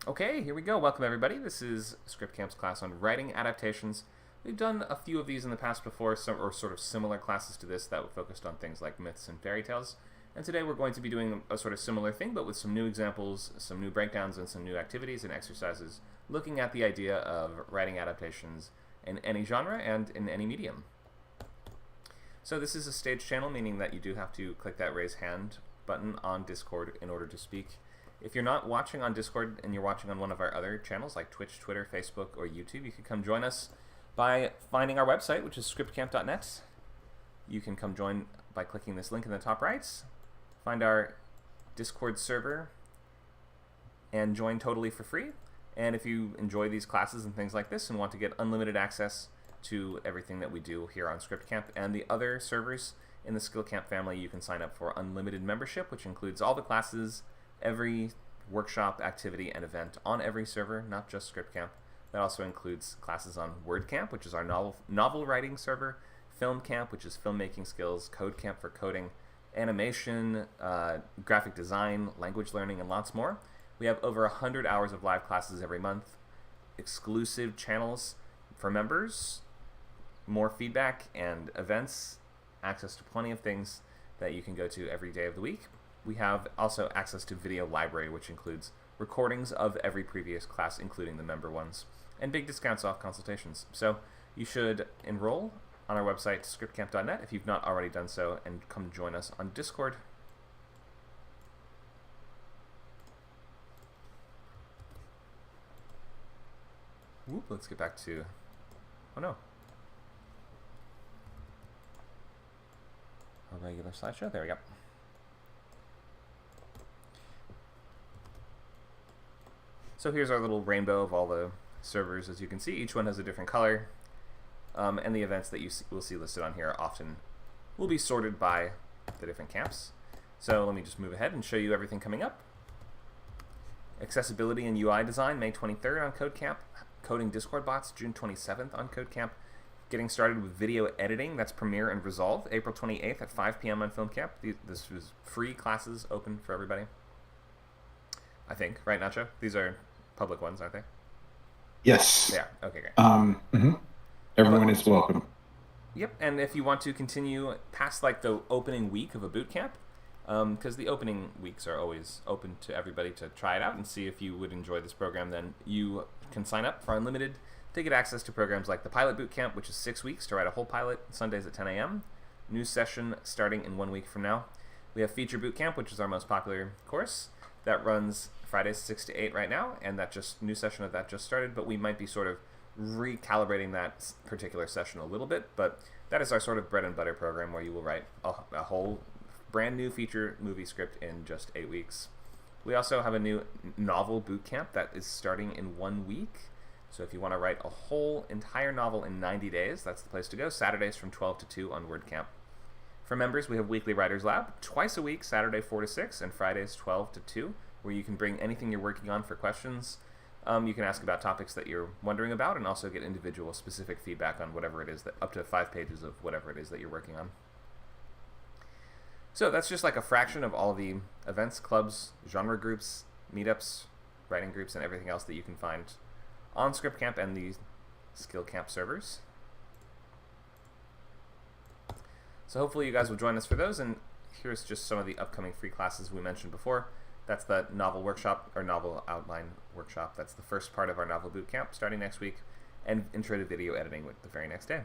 Okay, here we go. Welcome everybody. This is Script Camp's class on writing adaptations. We've done a few of these in the past before, or sort of similar classes to this that focused on things like myths and fairy tales. And today we're going to be doing a sort of similar thing, but with some new examples, some new breakdowns, and some new activities and exercises, looking at the idea of writing adaptations in any genre and in any medium. So this is a stage channel, meaning that you do have to click that raise hand button on Discord in order to speak. If you're not watching on Discord and you're watching on one of our other channels like Twitch, Twitter, Facebook, or YouTube, you can come join us by finding our website, which is scriptcamp.net. You can come join by clicking this link in the top right, find our Discord server, and join totally for free. And if you enjoy these classes and things like this and want to get unlimited access to everything that we do here on Script Camp and the other servers in the Skill Camp family, you can sign up for unlimited membership, which includes all the classes, every workshop, activity, and event on every server, not just Script Camp. That also includes classes on Word Camp, which is our novel writing server, Film Camp, which is filmmaking skills, Code Camp for coding, animation, graphic design, language learning, and lots more. We have over 100 hours of live classes every month, exclusive channels for members, more feedback and events, access to plenty of things that you can go to every day of the week. We have also access to video library, which includes recordings of every previous class, including the member ones, and big discounts off consultations. So you should enroll on our website, scriptcamp.net, if you've not already done so, and come join us on Discord. Whoop, let's get back to... Oh no. A regular slideshow. There we go. So here's our little rainbow of all the servers. As you can see, each one has a different color, and the events that you will see listed on here often will be sorted by the different camps. So let me just move ahead and show you everything coming up. Accessibility and UI design, May 23rd on CodeCamp. Coding Discord bots, June 27th on CodeCamp. Getting started with video editing, that's Premiere and Resolve, April 28th at 5 p.m. on Film Camp. This was free classes open for everybody, I think, right, Nacho? These are public ones, aren't they? Yes. Yeah. Okay, great. Everyone is welcome. Yep. And if you want to continue past like the opening week of a boot camp, because the opening weeks are always open to everybody to try it out and see if you would enjoy this program, then you can sign up for unlimited to get access to programs like the Pilot Boot Camp, which is 6 weeks to write a whole pilot, Sundays at 10 a.m. New session starting in 1 week from now. We have Feature Boot Camp, which is our most popular course. That runs Fridays 6 to 8 right now, and that new session of that just started, but we might be sort of recalibrating that particular session a little bit, but that is our sort of bread and butter program where you will write a whole brand new feature movie script in just 8 weeks. We also have a new novel boot camp that is starting in 1 week. So if you want to write a whole entire novel in 90 days, that's the place to go. Saturdays from 12 to 2 on WordCamp. For members, we have Weekly Writers Lab, twice a week, Saturday 4 to 6, and Fridays 12 to 2, where you can bring anything you're working on for questions. You can ask about topics that you're wondering about, and also get individual specific feedback on whatever it is, up to 5 pages of whatever it is that you're working on. So that's just like a fraction of all the events, clubs, genre groups, meetups, writing groups, and everything else that you can find on Script Camp and the Skill Camp servers. So hopefully you guys will join us for those, and here's just some of the upcoming free classes we mentioned before. That's the novel workshop, or novel outline workshop. That's the first part of our novel boot camp starting next week, and intro to video editing with the very next day.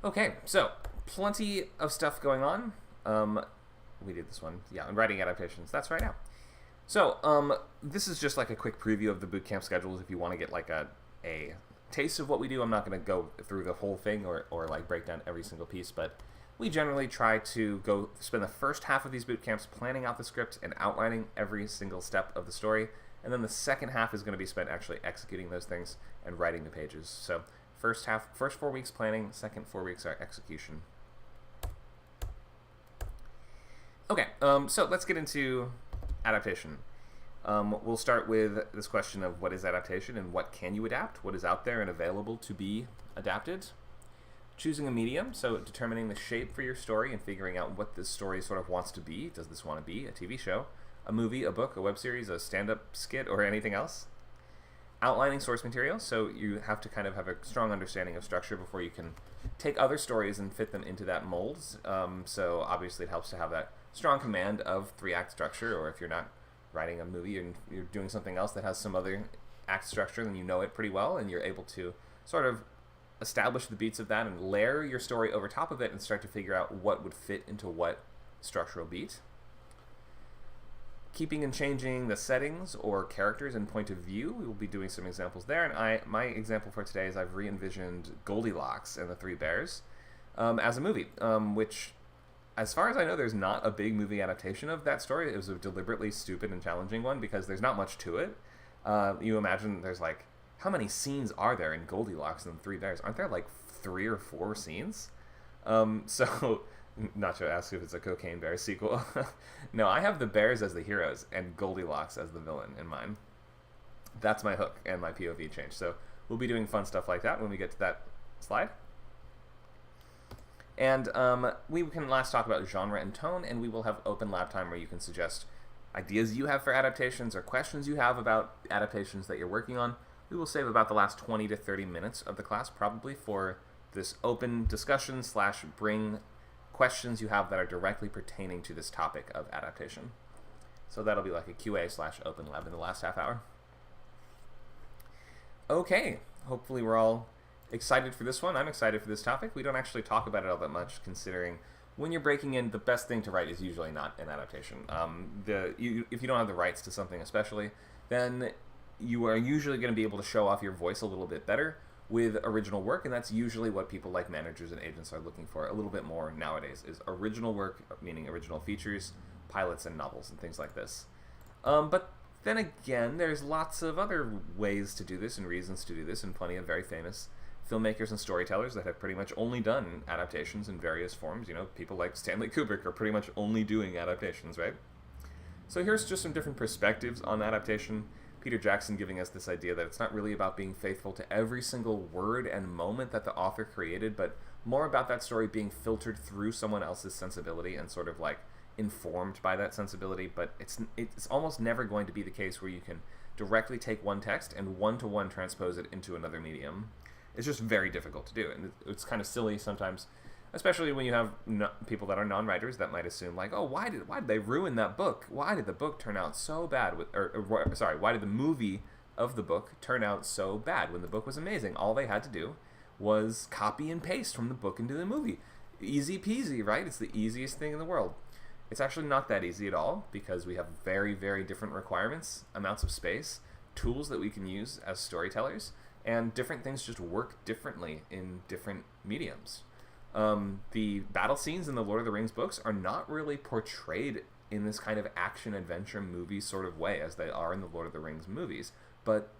Okay, so plenty of stuff going on. We did this one, yeah, and writing adaptations. That's right now. So this is just like a quick preview of the bootcamp schedules. If you want to get like a taste of what we do, I'm not going to go through the whole thing or like break down every single piece, but we generally try to go spend the first half of these boot camps planning out the script and outlining every single step of the story, and then the second half is going to be spent actually executing those things and writing the pages. So first 4 weeks planning, second 4 weeks are execution. Okay, so let's get into adaptation. We'll start with this question of what is adaptation and what can you adapt? What is out there and available to be adapted? choosing a medium, so determining the shape for your story and figuring out what this story sort of wants to be. Does this want to be a TV show, a movie, a book, a web series, a stand-up skit, or anything else? Outlining source material, so you have to kind of have a strong understanding of structure before you can take other stories and fit them into that mold. So obviously it helps to have that strong command of 3-act structure, or if you're not writing a movie and you're doing something else that has some other act structure, then you know it pretty well and you're able to sort of establish the beats of that and layer your story over top of it and start to figure out what would fit into what structural beat. Keeping and changing the settings or characters and point of view. We will be doing some examples there. And my example for today is I've re-envisioned Goldilocks and the Three Bears as a movie, which, as far as I know, there's not a big movie adaptation of that story. It was a deliberately stupid and challenging one because there's not much to it. You imagine there's like, how many scenes are there in Goldilocks and the Three Bears? Aren't there like 3 or 4 scenes? So... Nacho asks if it's a Cocaine Bear sequel. No, I have the bears as the heroes and Goldilocks as the villain in mind. That's my hook and my POV change. So we'll be doing fun stuff like that when we get to that slide. And we can last talk about genre and tone, and we will have open lab time where you can suggest ideas you have for adaptations or questions you have about adaptations that you're working on. We will save about the last 20 to 30 minutes of the class probably for this open discussion / bring questions you have that are directly pertaining to this topic of adaptation. So that'll be like a QA / open lab in the last half hour. Okay, hopefully we're all excited for this one. I'm excited for this topic. We don't actually talk about it all that much, considering when you're breaking in, the best thing to write is usually not an adaptation. If you don't have the rights to something especially, then you are usually going to be able to show off your voice a little bit better with original work, and that's usually what people like managers and agents are looking for a little bit more nowadays, is original work, meaning original features, pilots, and novels, and things like this. But then again, there's lots of other ways to do this and reasons to do this, and plenty of very famous filmmakers and storytellers that have pretty much only done adaptations in various forms. You know, people like Stanley Kubrick are pretty much only doing adaptations, right? So here's just some different perspectives on adaptation. Peter Jackson giving us this idea that it's not really about being faithful to every single word and moment that the author created, but more about that story being filtered through someone else's sensibility and sort of like informed by that sensibility. But it's almost never going to be the case where you can directly take one text and one-to-one transpose it into another medium. It's just very difficult to do, and it's kind of silly sometimes, especially when you have people that are non-writers that might assume like, oh, why did they ruin that book? Why did the book turn out so bad? Why did the movie of the book turn out so bad when the book was amazing? All they had to do was copy and paste from the book into the movie. Easy peasy, right? It's the easiest thing in the world. It's actually not that easy at all, because we have very, very different requirements, amounts of space, tools that we can use as storytellers, and different things just work differently in different mediums. The battle scenes in the Lord of the Rings books are not really portrayed in this kind of action-adventure movie sort of way as they are in the Lord of the Rings movies, but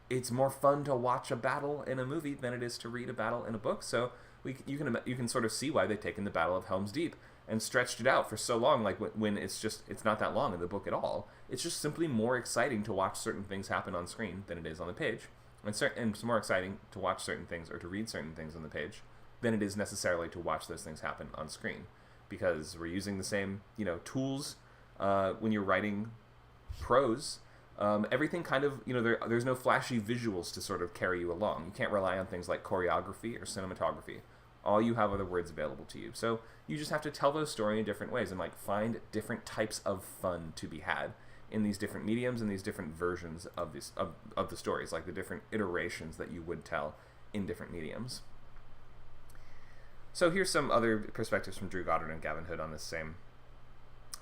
it's more fun to watch a battle in a movie than it is to read a battle in a book, so you can sort of see why they've taken the Battle of Helm's Deep and stretched it out for so long, like when it's not that long in the book at all. It's just simply more exciting to watch certain things happen on screen than it is on the page, and it's more exciting to watch certain things or to read certain things on the page than it is necessarily to watch those things happen on screen, because we're using the same tools when you're writing prose. Everything kind of, there's no flashy visuals to sort of carry you along. You can't rely on things like choreography or cinematography. All you have are the words available to you. So you just have to tell those stories in different ways and like find different types of fun to be had in these different mediums and these different versions of the stories, like the different iterations that you would tell in different mediums. So here's some other perspectives from Drew Goddard and Gavin Hood on this same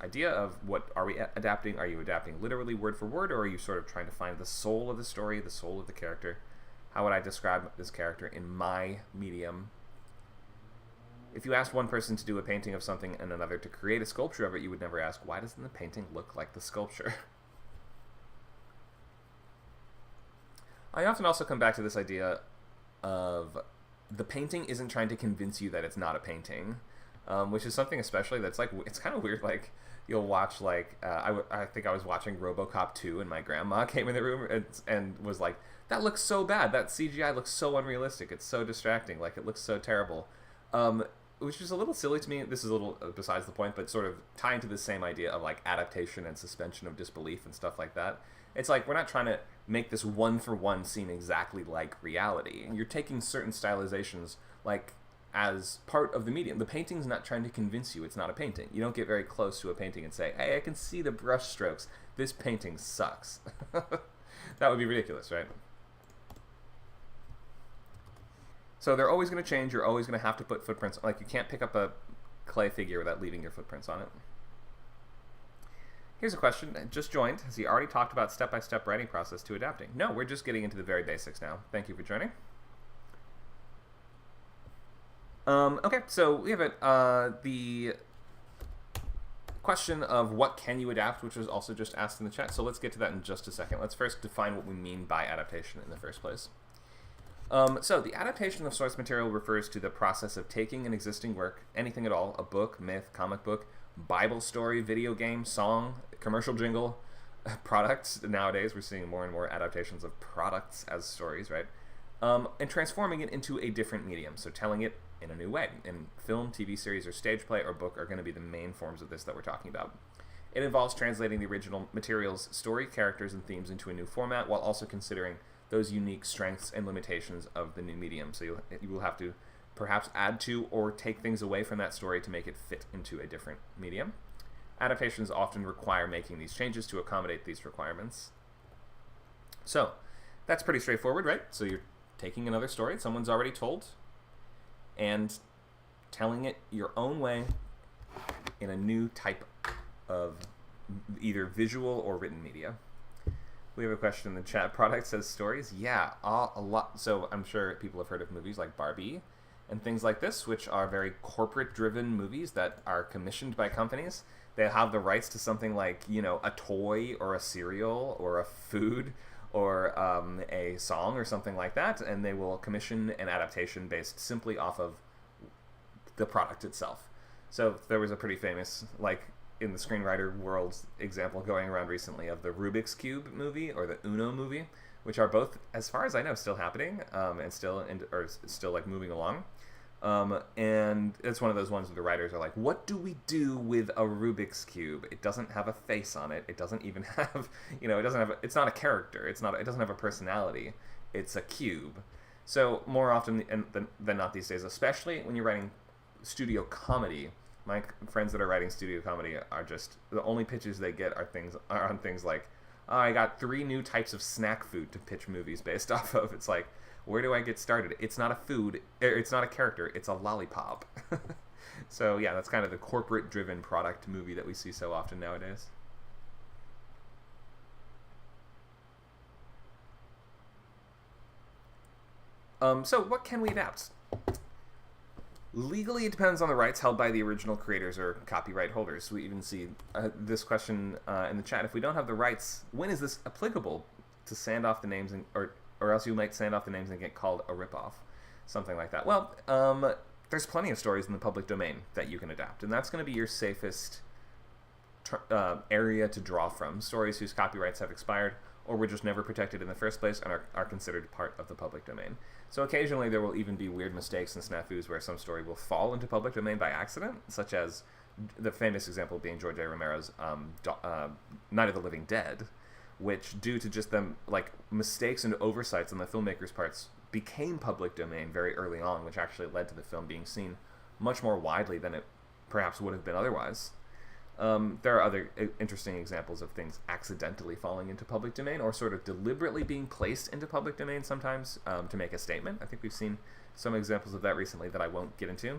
idea of what are we adapting? Are you adapting literally word for word, or are you sort of trying to find the soul of the story, the soul of the character? How would I describe this character in my medium? If you asked one person to do a painting of something and another to create a sculpture of it, you would never ask, why doesn't the painting look like the sculpture? I often also come back to this idea of the painting isn't trying to convince you that it's not a painting, which is something especially that's like, it's kind of weird. Like you'll watch I think I was watching RoboCop 2 and my grandma came in the room and was like, that looks so bad. That CGI looks so unrealistic. It's so distracting. Like it looks so terrible. Which is a little silly to me. This is a little besides the point, but sort of tying to the same idea of like adaptation and suspension of disbelief and stuff like that. It's like we're not trying to make this one for one seem exactly like reality. And you're taking certain stylizations like as part of the medium. The painting's not trying to convince you it's not a painting. You don't get very close to a painting and say, hey, I can see the brush strokes. This painting sucks. That would be ridiculous, right? So they're always going to change. You're always going to have to put footprints. Like, you can't pick up a clay figure without leaving your footprints on it. Here's a question. Just joined. Has he already talked about step-by-step writing process to adapting? No, we're just getting into the very basics now. Thank you for joining. Okay, so we have the question of what can you adapt, which was also just asked in the chat. So let's get to that in just a second. Let's first define what we mean by adaptation in the first place. So the adaptation of source material refers to the process of taking an existing work, anything at all, a book, myth, comic book, Bible story, video game, song, commercial jingle, products. Nowadays we're seeing more and more adaptations of products as stories, right? And transforming it into a different medium, so telling it in a new way. And film, TV series, or stage play, or book are going to be the main forms of this that we're talking about. It involves translating the original material's story, characters, and themes into a new format while also considering those unique strengths and limitations of the new medium. So you will have to perhaps add to or take things away from that story to make it fit into a different medium. Adaptations often require making these changes to accommodate these requirements. So that's pretty straightforward, right? So you're taking another story that someone's already told and telling it your own way in a new type of either visual or written media. We have a question in the chat. Product says stories. Yeah, a lot. So I'm sure people have heard of movies like Barbie and things like this, which are very corporate-driven movies that are commissioned by companies. They have the rights to something like, you know, a toy or a cereal or a food or a song or something like that, and they will commission an adaptation based simply off of the product itself. So there was a pretty famous, like, in the screenwriter world, example going around recently of the Rubik's Cube movie or the Uno movie, which are both, as far as I know, still happening and still like moving along. And it's one of those ones where the writers are like, what do we do with a Rubik's Cube? It doesn't have a face on it. It doesn't even have, you know, it's not a character. It doesn't have a personality. It's a cube. So more often than not these days, especially when you're writing studio comedy, my friends that are writing studio comedy are just, the only pitches they get are on things like, oh, I got 3 new types of snack food to pitch movies based off of. It's like, where do I get started? It's not a food, it's not a character, it's a lollipop. So yeah, that's kind of the corporate-driven product movie that we see so often nowadays. So what can we adapt? Legally, it depends on the rights held by the original creators or copyright holders. We even see this question in the chat. If we don't have the rights, when is this applicable to sand off the names, or else you might sand off the names and get called a ripoff? Something like that. Well, there's plenty of stories in the public domain that you can adapt, and that's going to be your safest area to draw from. Stories whose copyrights have expired or were just never protected in the first place and are considered part of the public domain. So occasionally there will even be weird mistakes and snafus where some story will fall into public domain by accident, such as the famous example being George A. Romero's Night of the Living Dead, which, due to just them, like, mistakes and oversights on the filmmakers' parts, became public domain very early on, which actually led to the film being seen much more widely than it perhaps would have been otherwise. There are other interesting examples of things accidentally falling into public domain or sort of deliberately being placed into public domain sometimes to make a statement. I think we've seen some examples of that recently that I won't get into.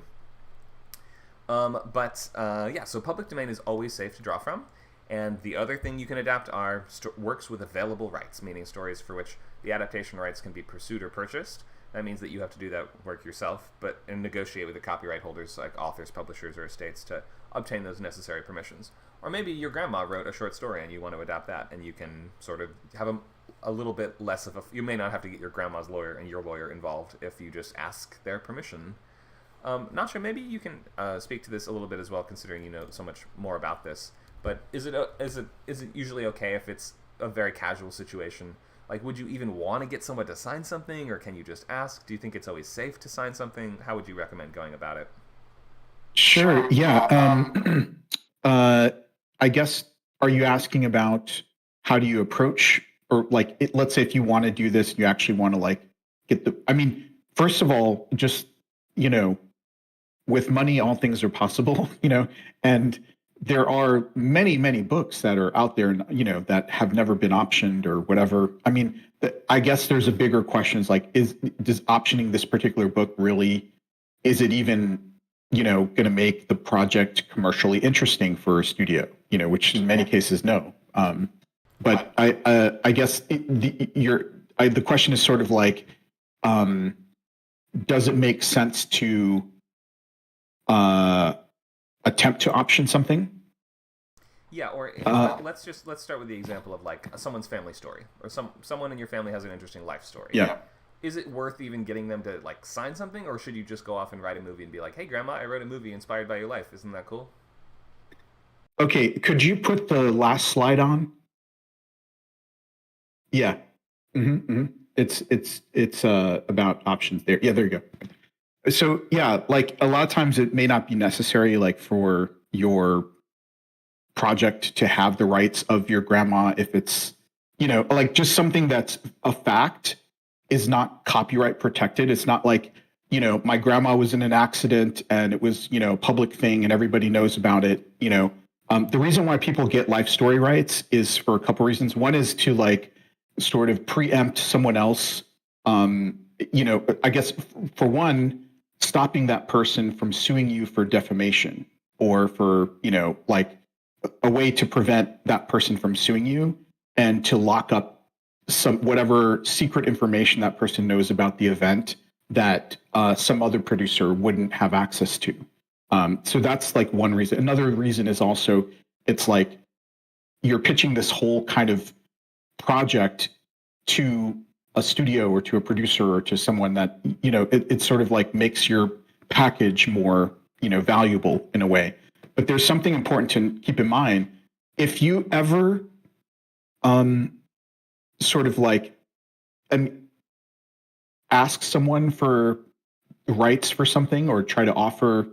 Yeah, so public domain is always safe to draw from. And the other thing you can adapt are works with available rights, meaning stories for which the adaptation rights can be pursued or purchased. That means that you have to do that work yourself, and negotiate with the copyright holders like authors, publishers, or estates to obtain those necessary permissions. Or maybe your grandma wrote a short story and you want to adapt that, and you can sort of have a little bit less of you may not have to get your grandma's lawyer and your lawyer involved if you just ask their permission. Not sure, maybe you can speak to this a little bit as well, considering you know so much more about this. But is it usually okay if it's a very casual situation Like, would you even want to get someone to sign something, or can you just ask? Do you think it's always safe to sign something? How would you recommend going about it? Sure. Yeah. I guess, are you asking about how do you approach, or like, let's say if you want to do this, you actually want to like I mean, first of all, just, you know, with money, all things are possible, and there are many, many books that are out there, that have never been optioned or whatever. I mean, I guess there's a bigger question is like, does optioning this particular book really, is it even, going to make the project commercially interesting for a studio, which in many cases, no. But I guess the question is sort of like, does it make sense to attempt to option something? Yeah, or let's start with the example of like someone's family story, or someone in your family has an interesting life story. Yeah. Is it worth even getting them to like sign something, or should you just go off and write a movie and be like, "Hey, Grandma, I wrote a movie inspired by your life. Isn't that cool?" Okay, could you put the last slide on? Yeah. It's about options there. Yeah, there you go. So yeah, like a lot of times it may not be necessary, like for your project to have the rights of your grandma if it's, like just something that's a fact is not copyright protected. It's not like, my grandma was in an accident and it was, a public thing and everybody knows about it. The reason why people get life story rights is for a couple reasons. One is to like sort of preempt someone else. I guess for one, stopping that person from suing you for defamation, or for, like a way to prevent that person from suing you and to lock up some whatever secret information that person knows about the event that some other producer wouldn't have access to. So that's like one reason. Another reason is also, it's like you're pitching this whole kind of project to a studio or to a producer or to someone that, it sort of like makes your package more, valuable in a way. But there's something important to keep in mind. If you ever sort of like ask someone for rights for something, or try to offer,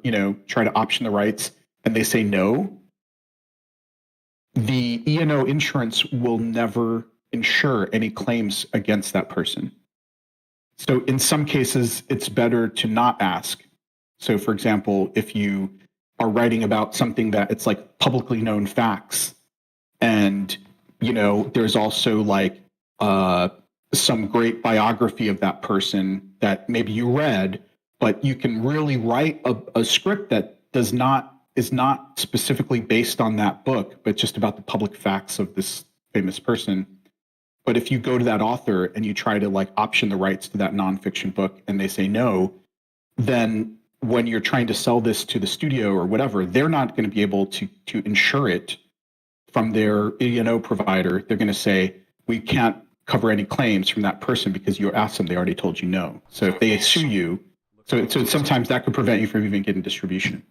try to option the rights, and they say no, the E&O insurance will never insure any claims against that person. So in some cases, it's better to not ask. So for example, if you are writing about something that it's like publicly known facts, and, there's also like some great biography of that person that maybe you read, but you can really write a script that is not specifically based on that book, but just about the public facts of this famous person. But if you go to that author and you try to like option the rights to that nonfiction book and they say no, then when you're trying to sell this to the studio or whatever, they're not going to be able to insure it from their provider. They're going to say, we can't cover any claims from that person because you asked them, they already told you no. So if they sue you, so sometimes that could prevent you from even getting distribution.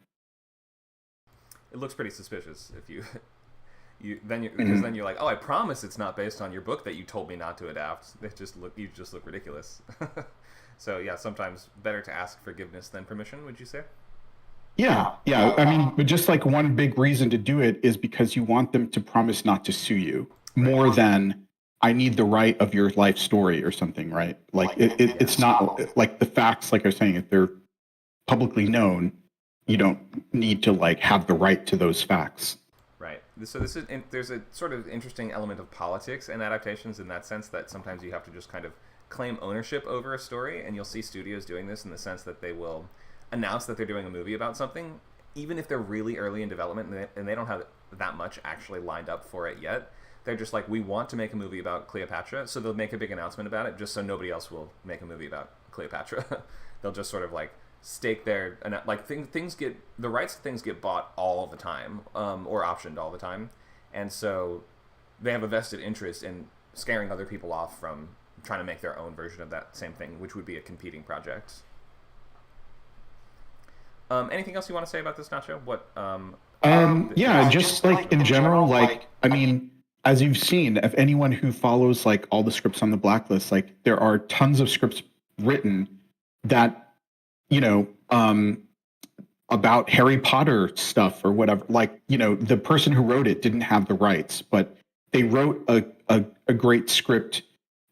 It looks pretty suspicious if you because then you're like, oh, I promise it's not based on your book that you told me not to adapt. You just look ridiculous. So yeah, sometimes better to ask forgiveness than permission, would you say? Yeah. I mean, but just like one big reason to do it is because you want them to promise not to sue you, more than I need the right of your life story or something, right? Like it's not like the facts, like I was saying, if they're publicly known, you don't need to like have the right to those facts. Right. So there's a sort of interesting element of politics in adaptations, in that sense that sometimes you have to just kind of claim ownership over a story, and you'll see studios doing this in the sense that they will announce that they're doing a movie about something, even if they're really early in development and they don't have that much actually lined up for it yet. They're just like, we want to make a movie about Cleopatra, so they'll make a big announcement about it just so nobody else will make a movie about Cleopatra. They'll just sort of like stake their, like the rights to things get bought all the time, or optioned all the time, and so they have a vested interest in scaring other people off from trying to make their own version of that same thing, which would be a competing project. Anything else you want to say about this, Nacho? What? Yeah, just like in general, like, I mean, as you've seen, if anyone who follows like all the scripts on the blacklist, like there are tons of scripts written that, you know, about Harry Potter stuff or whatever. Like, you know, the person who wrote it didn't have the rights, but they wrote a great script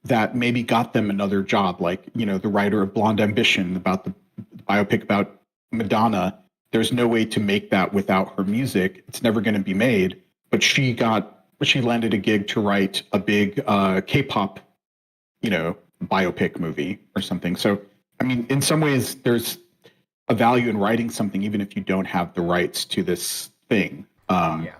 that maybe got them another job. Like, you know, the writer of Blonde Ambition, about the biopic about Madonna. There's no way to make that without her music. It's never going to be made. But she landed a gig to write a big K-pop, you know, biopic movie or something. So, I mean, in some ways, there's a value in writing something, even if you don't have the rights to this thing. Yeah,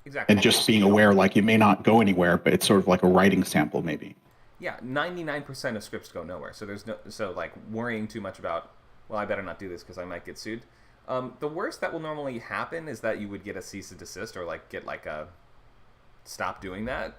exactly. And just being aware, like, it may not go anywhere, but it's sort of like a writing sample, maybe. Yeah, 99% of scripts go nowhere. So like worrying too much about, well, I better not do this because I might get sued. The worst that will normally happen is that you would get a cease and desist, or like get like a stop doing that.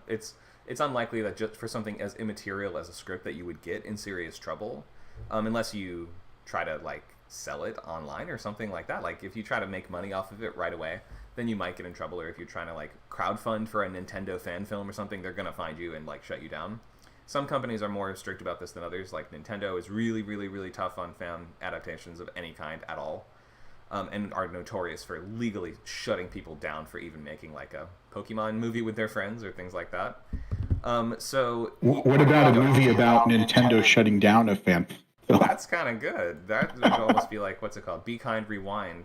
It's unlikely that just for something as immaterial as a script that you would get in serious trouble, unless you try to like sell it online or something like that. Like if you try to make money off of it right away, then you might get in trouble. Or if you're trying to like crowdfund for a Nintendo fan film or something, they're gonna find you and like shut you down. Some companies are more strict about this than others. Like Nintendo is really, really, really tough on fan adaptations of any kind at all, and are notorious for legally shutting people down for even making like a Pokemon movie with their friends or things like that. So what about a movie about Nintendo shutting down a fan film? That's kind of good. That would almost be like, what's it called? Be Kind Rewind.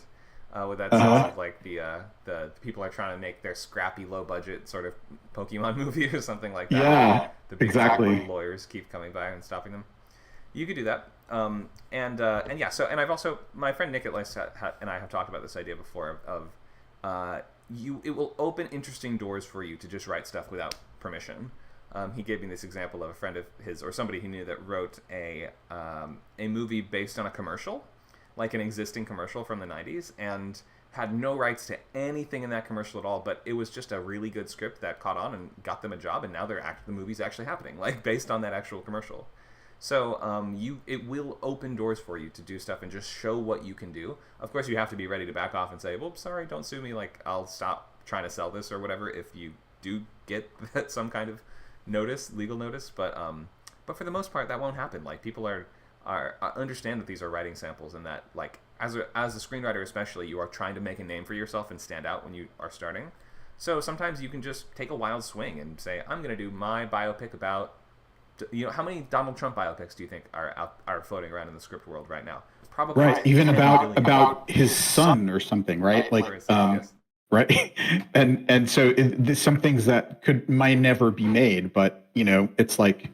With that sense of like the people are trying to make their scrappy, low budget sort of Pokemon movie or something like that. Yeah, the big exactly. Lawyers keep coming by and stopping them. You could do that. And yeah. So I've also, my friend Nicholl and I have talked about this idea before of it will open interesting doors for you to just write stuff without permission. He gave me this example of a friend of his, or somebody he knew, that wrote a movie based on a commercial, like an existing commercial from the 90s, and had no rights to anything in that commercial at all, but it was just a really good script that caught on and got them a job, and now the movie's actually happening, like based on that actual commercial. So it will open doors for you to do stuff and just show what you can do. Of course, you have to be ready to back off and say, well, sorry, don't sue me, like I'll stop trying to sell this or whatever if you do get some kind of legal notice, but for the most part that won't happen. Like people are understand that these are writing samples, and that like as a screenwriter especially, you are trying to make a name for yourself and stand out when you are starting. So sometimes you can just take a wild swing and say, I'm going to do my biopic about, you know, how many Donald Trump biopics do you think are floating around in the script world right now? Probably right, even about his son or something, right? Like yes. Right. And so there's some things that might never be made, but you know, it's like,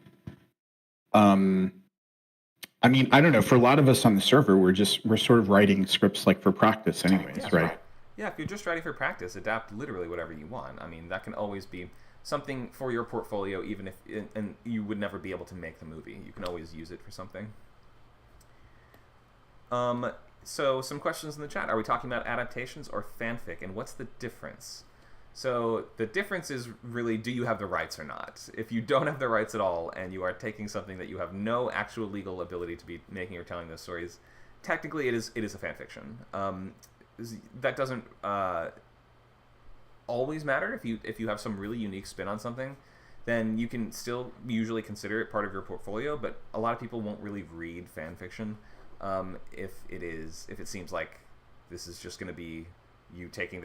I mean, I don't know, for a lot of us on the server, we're sort of writing scripts like for practice anyways, yeah, right? Yeah. If you're just writing for practice, adapt literally whatever you want. I mean, that can always be something for your portfolio, even if, and you would never be able to make the movie. You can always use it for something. So some questions in the chat. Are we talking about adaptations or fanfic, and what's the difference? So the difference is really, do you have the rights or not? If you don't have the rights at all, and you are taking something that you have no actual legal ability to be making or telling those stories, technically it is a fanfiction. That doesn't always matter. If you have some really unique spin on something, then you can still usually consider it part of your portfolio. But a lot of people won't really read fanfiction. If it seems like this is just going to be you taking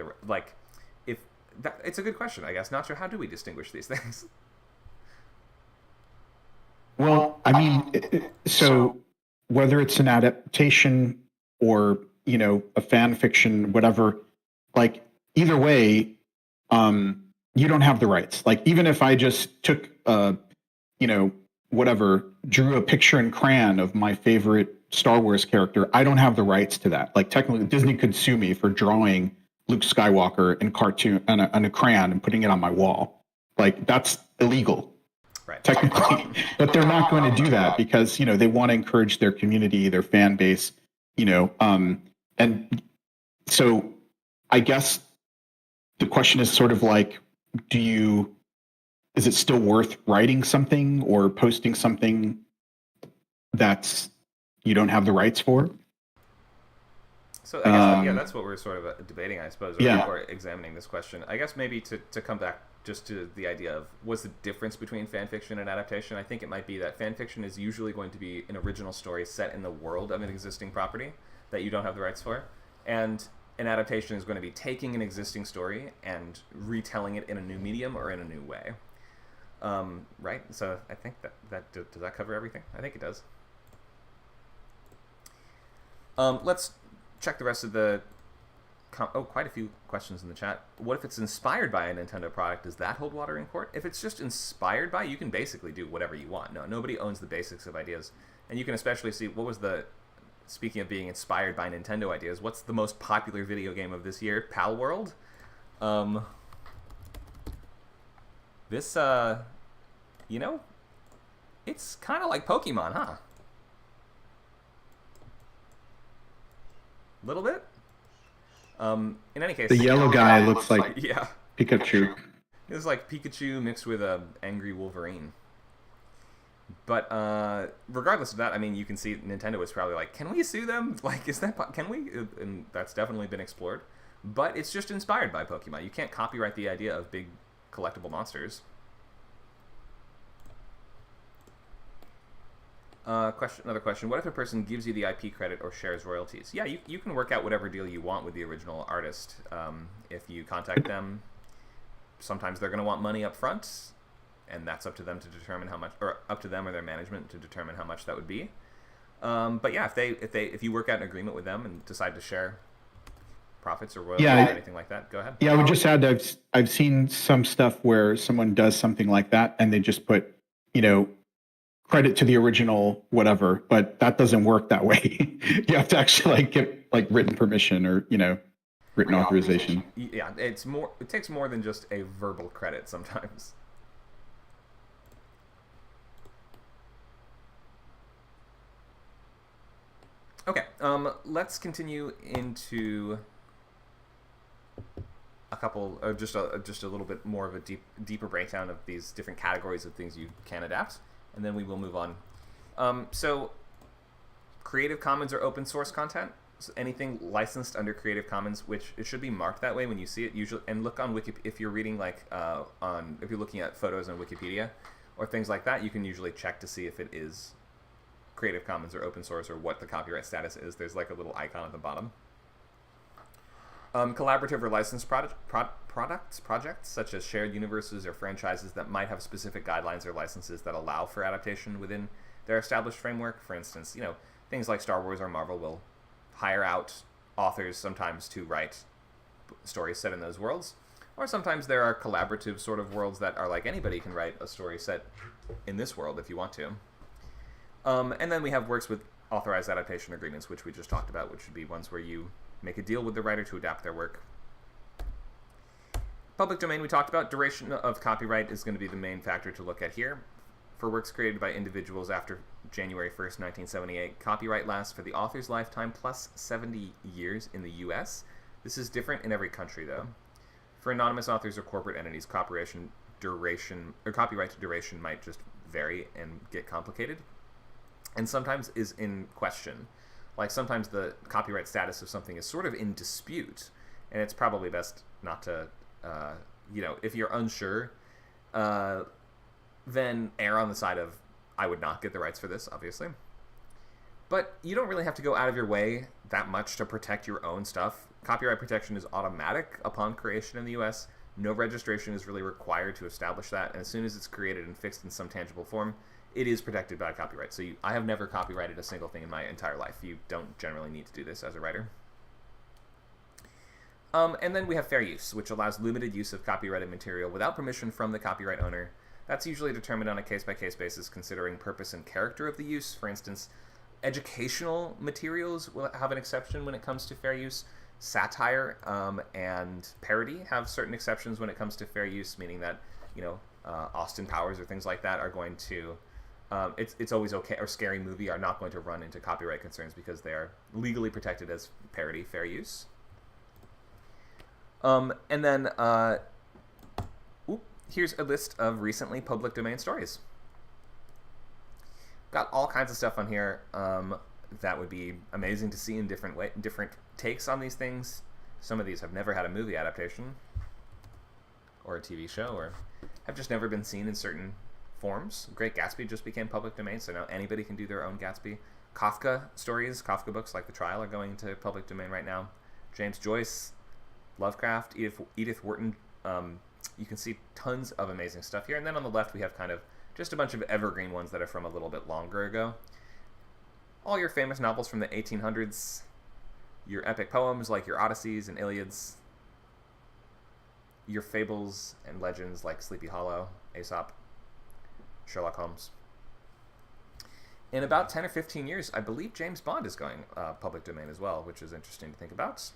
it's a good question, I guess. Not sure, how do we distinguish these things? Well, I mean, so whether it's an adaptation or, you know, a fan fiction, whatever, like either way, you don't have the rights. Like even if I just took, you know, whatever, drew a picture in crayon of my favorite Star Wars character, I don't have the rights to that. Like technically Disney could sue me for drawing Luke Skywalker in cartoon on a crayon and putting it on my wall. Like that's illegal, right? Technically, but they're not going to do that because, you know, they want to encourage their community, their fan base, you know, and so I guess the question is sort of like, is it still worth writing something or posting something that's you don't have the rights for? So I guess yeah, that's what we're sort of debating, I suppose, or examining this question. I guess maybe to come back just to the idea of what's the difference between fan fiction and adaptation. I think it might be that fan fiction is usually going to be an original story set in the world of an existing property that you don't have the rights for, and an adaptation is going to be taking an existing story and retelling it in a new medium or in a new way. Right? So I think that does that cover everything? I think it does. Let's check the rest of the... quite a few questions in the chat. What if it's inspired by a Nintendo product? Does that hold water in court? If it's just inspired by, you can basically do whatever you want. No, nobody owns the basics of ideas. And you can especially see, what was the... Speaking of being inspired by Nintendo ideas, what's the most popular video game of this year? Pal World? This, you know, it's kind of like Pokemon, huh? Little bit? In any case... The yellow guy looks like yeah. Pikachu. It's like Pikachu mixed with a angry Wolverine. But regardless of that, I mean, you can see Nintendo was probably like, can we sue them? Like, is that... Can we? And that's definitely been explored. But it's just inspired by Pokemon. You can't copyright the idea of big collectible monsters. Another question. What if a person gives you the IP credit or shares royalties? Yeah, you can work out whatever deal you want with the original artist. If you contact them, sometimes they're going to want money up front, and that's up to them to determine how much, or up to them or their management to determine how much that would be. But yeah, if you work out an agreement with them and decide to share profits or royalties or anything like that, go ahead. Yeah, I would just add, I've seen some stuff where someone does something like that and they just put, credit to the original whatever, but that doesn't work that way. You have to actually get written permission or written authorization. Yeah, it takes more than just a verbal credit sometimes. Okay, let's continue into a couple, just a little bit more of a deeper breakdown of these different categories of things you can adapt, and then we will move on. So, Creative Commons or open source content, so anything licensed under Creative Commons, which it should be marked that way when you see it usually, and look on Wiki if you're reading if you're looking at photos on Wikipedia or things like that, you can usually check to see if it is Creative Commons or open source or what the copyright status is. There's like a little icon at the bottom. Collaborative or licensed projects such as shared universes or franchises that might have specific guidelines or licenses that allow for adaptation within their established framework. For instance, things like Star Wars or Marvel will hire out authors sometimes to write stories set in those worlds, or sometimes there are collaborative sort of worlds that are like anybody can write a story set in this world if you want to. And then we have works with authorized adaptation agreements, which we just talked about, which would be ones where you make a deal with the writer to adapt their work. Public domain we talked about. Duration of copyright is going to be the main factor to look at here. For works created by individuals after January 1st, 1978, copyright lasts for the author's lifetime plus 70 years in the U.S. This is different in every country, though. For anonymous authors or corporate entities, copyright duration might just vary and get complicated, and sometimes is in question. Like sometimes the copyright status of something is sort of in dispute, and it's probably best not to, if you're unsure, then err on the side of, I would not get the rights for this, obviously. But you don't really have to go out of your way that much to protect your own stuff. Copyright protection is automatic upon creation in the US. No registration is really required to establish that, and as soon as it's created and fixed in some tangible form, it is protected by copyright. So I have never copyrighted a single thing in my entire life. You don't generally need to do this as a writer. And then we have fair use, which allows limited use of copyrighted material without permission from the copyright owner. That's usually determined on a case-by-case basis, considering purpose and character of the use. For instance, educational materials will have an exception when it comes to fair use. Satire and parody have certain exceptions when it comes to fair use, meaning that, Austin Powers or things like that are going to... it's always okay, or Scary Movie are not going to run into copyright concerns because they are legally protected as parody, fair use. And then, here's a list of recently public domain stories. Got all kinds of stuff on here that would be amazing to see in different takes on these things. Some of these have never had a movie adaptation or a TV show, or have just never been seen in certain forms. Great Gatsby just became public domain, so now anybody can do their own Gatsby. Kafka stories, Kafka books like The Trial are going into public domain right now. James Joyce, Lovecraft, Edith Wharton. You can see tons of amazing stuff here. And then on the left, we have kind of just a bunch of evergreen ones that are from a little bit longer ago. All your famous novels from the 1800s, your epic poems like your Odysseys and Iliads, your fables and legends like Sleepy Hollow, Aesop, Sherlock Holmes. In about 10 or 15 years, I believe James Bond is going public domain as well, which is interesting to think about.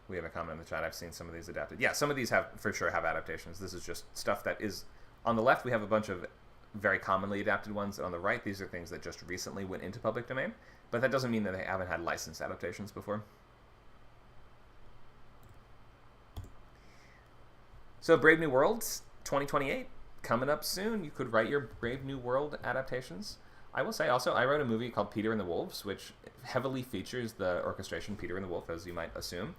We have a comment in the chat. I've seen some of these adapted. Yeah, some of these have for sure have adaptations. This is just stuff that is on the left. We have a bunch of very commonly adapted ones. On the right, these are things that just recently went into public domain, but that doesn't mean that they haven't had licensed adaptations before. So Brave New World 2028 coming up soon. You could write your Brave New World adaptations. I will say also, I wrote a movie called Peter and the Wolves, which heavily features the orchestration Peter and the Wolf, as you might assume.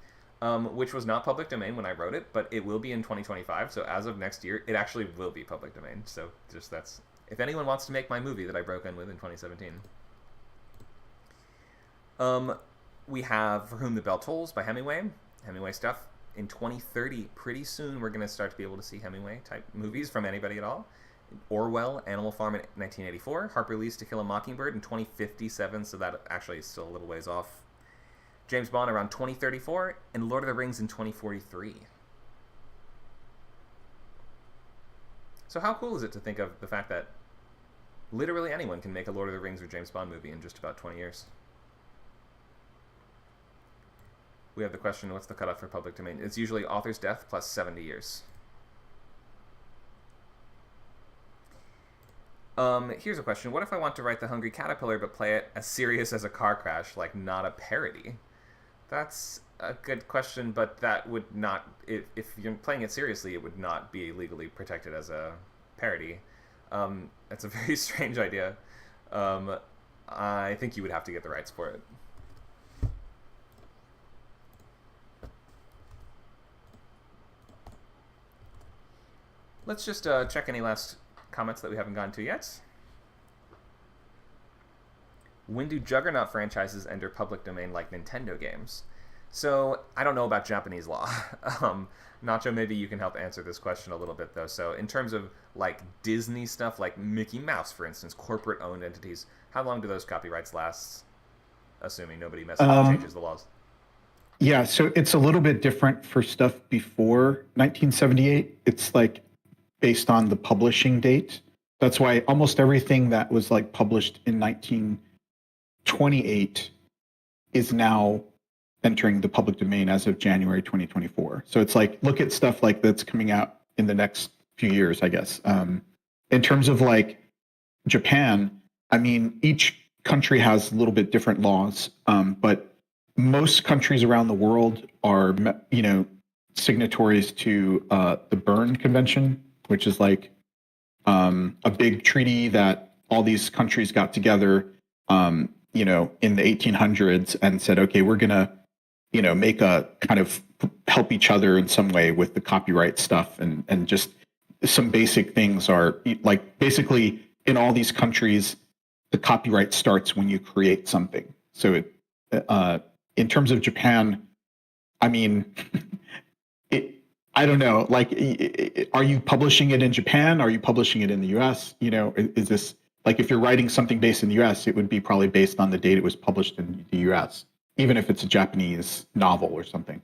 Which was not public domain when I wrote it, but it will be in 2025. So as of next year, it actually will be public domain. So just that's, if anyone wants to make my movie that I broke in with in 2017. We have For Whom the Bell Tolls by Hemingway. Hemingway stuff. In 2030, pretty soon, we're going to start to be able to see Hemingway-type movies from anybody at all. Orwell, Animal Farm in 1984. Harper Lee's To Kill a Mockingbird in 2057, so that actually is still a little ways off. James Bond around 2034, and Lord of the Rings in 2043. So how cool is it to think of the fact that literally anyone can make a Lord of the Rings or James Bond movie in just about 20 years? We have the question, what's the cutoff for public domain? It's usually author's death plus 70 years. Here's a question. What if I want to write The Hungry Caterpillar but play it as serious as a car crash, like not a parody? That's a good question, but that would not, if you're playing it seriously, it would not be legally protected as a parody. That's a very strange idea. I think you would have to get the rights for it. Let's just check any last comments that we haven't gotten to yet. When do Juggernaut franchises enter public domain like Nintendo games? So, I don't know about Japanese law. Nacho, maybe you can help answer this question a little bit, though. So, in terms of, like, Disney stuff, like Mickey Mouse, for instance, corporate-owned entities, how long do those copyrights last, assuming nobody changes the laws? Yeah, so it's a little bit different for stuff before 1978. It's, like, based on the publishing date. That's why almost everything that was, like, published in 1928 is now entering the public domain as of January 2024. So it's like, look at stuff like that's coming out in the next few years, I guess. In terms of like Japan, I mean, each country has a little bit different laws, but most countries around the world are, signatories to the Berne Convention, which is like a big treaty that all these countries got together, in the 1800s and said, okay, we're going to, make a kind of help each other in some way with the copyright stuff. And just some basic things are like, basically in all these countries, the copyright starts when you create something. So in terms of Japan, I mean, I don't know, like, are you publishing it in Japan? Are you publishing it in the US? Is this, like, if you're writing something based in the US, it would be probably based on the date it was published in the US, even if it's a Japanese novel or something.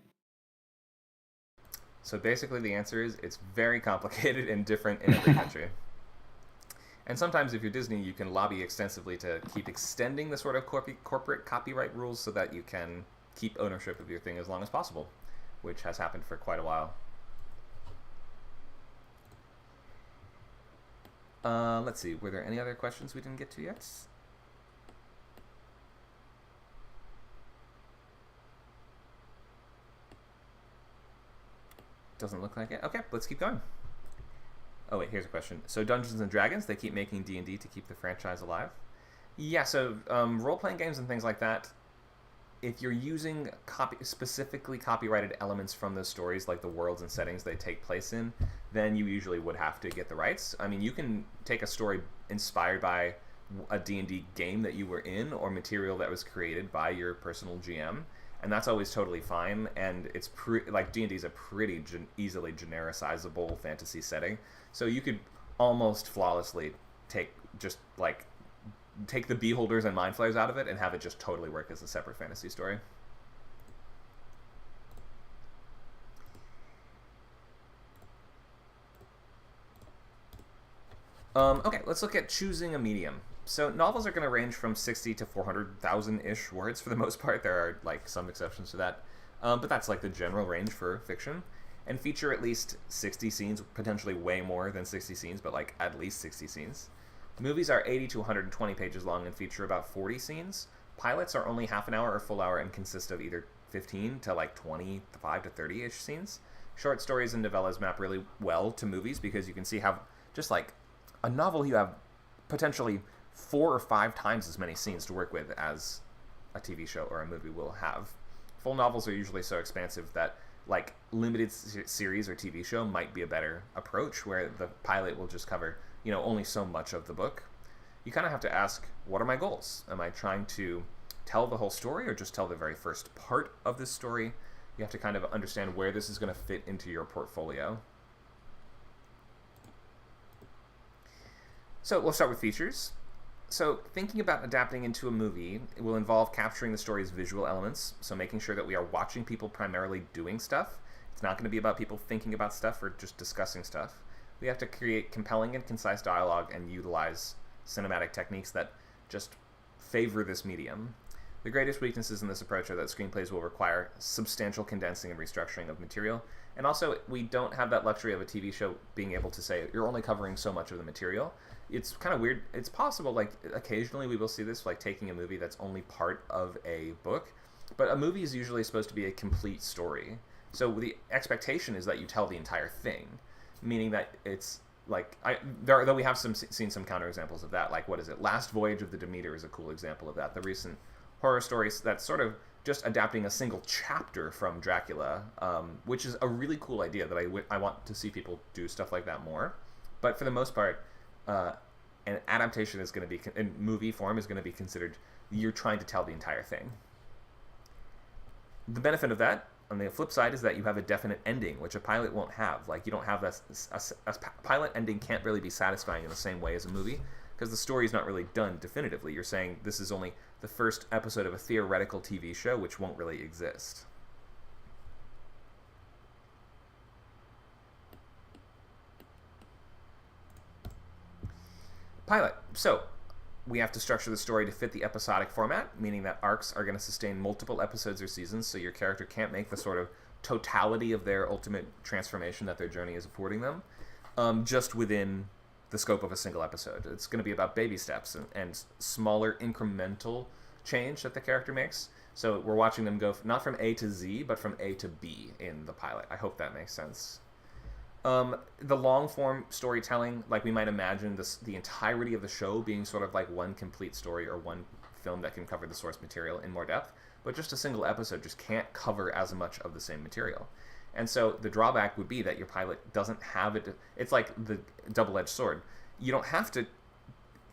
So basically the answer is it's very complicated and different in every country. And sometimes if you're Disney, you can lobby extensively to keep extending the sort of corporate copyright rules so that you can keep ownership of your thing as long as possible, which has happened for quite a while. Let's see, were there any other questions we didn't get to yet? Doesn't look like it. Okay, let's keep going. Oh wait, here's a question. So Dungeons and Dragons, they keep making D&D to keep the franchise alive. Yeah, so role-playing games and things like that, if you're using specifically copyrighted elements from those stories, like the worlds and settings they take place in, then you usually would have to get the rights. I mean, you can take a story inspired by a D&D game that you were in or material that was created by your personal GM, and that's always totally fine. And it's like D&D is a pretty easily genericizable fantasy setting, so you could almost flawlessly take just like take the beholders and mind flayers out of it and have it just totally work as a separate fantasy story. Okay, let's look at choosing a medium. So novels are going to range from 60 to 400,000-ish words for the most part. There are like some exceptions to that, but that's like the general range for fiction. And feature at least 60 scenes, potentially way more than 60 scenes, but like at least 60 scenes. Movies are 80 to 120 pages long and feature about 40 scenes. Pilots are only half an hour or full hour and consist of either 15 to like 25 to 30-ish scenes. Short stories and novellas map really well to movies because you can see how just like a novel you have potentially 4 or 5 times as many scenes to work with as a TV show or a movie will have. Full novels are usually so expansive that like limited series or TV show might be a better approach where the pilot will just cover, you know, only so much of the book. You kind of have to ask, what are my goals? Am I trying to tell the whole story or just tell the very first part of this story? You have to kind of understand where this is going to fit into your portfolio. So we'll start with features. So thinking about adapting into a movie, it will involve capturing the story's visual elements, so making sure that we are watching people primarily doing stuff. It's not going to be about people thinking about stuff or just discussing stuff. We have to create compelling and concise dialogue and utilize cinematic techniques that just favor this medium. The greatest weaknesses in this approach are that screenplays will require substantial condensing and restructuring of material, and also we don't have that luxury of a TV show being able to say you're only covering so much of the material. It's kind of weird. It's possible, like occasionally we will see this, like taking a movie that's only part of a book, but a movie is usually supposed to be a complete story. So the expectation is that you tell the entire thing, meaning that it's like though we have seen some counterexamples of that. Like what is it? Last Voyage of the Demeter is a cool example of that. The recent horror story that's sort of just adapting a single chapter from Dracula, which is a really cool idea that I want to see people do stuff like that more. But for the most part, an adaptation is going to be, in movie form, is going to be considered you're trying to tell the entire thing. The benefit of that, on the flip side, is that you have a definite ending, which a pilot won't have. Like, you don't have a pilot ending can't really be satisfying in the same way as a movie, because the story is not really done definitively. You're saying this is only the first episode of a theoretical TV show, which won't really exist. Pilot. So, we have to structure the story to fit the episodic format, meaning that arcs are going to sustain multiple episodes or seasons, so your character can't make the sort of totality of their ultimate transformation that their journey is affording them, just within the scope of a single episode. It's going to be about baby steps and smaller incremental change that the character makes. So we're watching them go not from A to Z, but from A to B in the pilot. I hope that makes sense. The long form storytelling, like we might imagine the entirety of the show being sort of like one complete story or one film that can cover the source material in more depth, but just a single episode just can't cover as much of the same material. And so the drawback would be that your pilot doesn't have it. It's like the double-edged sword. You don't have to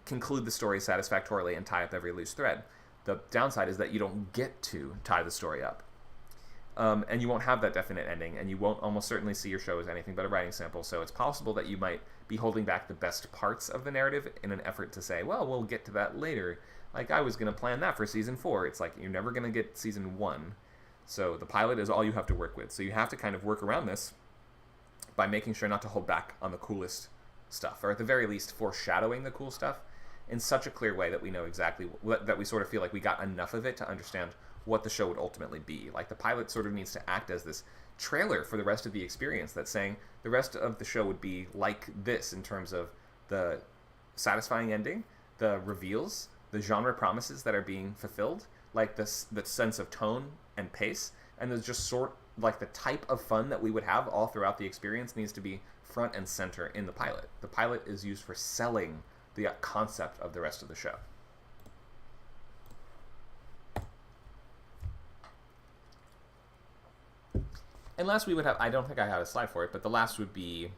conclude the story satisfactorily and tie up every loose thread. The downside is that you don't get to tie the story up. And you won't have that definite ending, and you won't almost certainly see your show as anything but a writing sample, so it's possible that you might be holding back the best parts of the narrative in an effort to say, well, we'll get to that later. Like, I was going to plan that for season 4. It's like, you're never going to get season 1. So the pilot is all you have to work with. So you have to kind of work around this by making sure not to hold back on the coolest stuff, or at the very least foreshadowing the cool stuff in such a clear way that we know exactly, that we sort of feel like we got enough of it to understand what the show would ultimately be. Like, the pilot sort of needs to act as this trailer for the rest of the experience that's saying the rest of the show would be like this in terms of the satisfying ending, the reveals, the genre promises that are being fulfilled, like the sense of tone and pace, and there's just like the type of fun that we would have all throughout the experience needs to be front and center in the pilot. The pilot is used for selling the concept of the rest of the show. And last we would have, I don't think I have a slide for it, but the last would be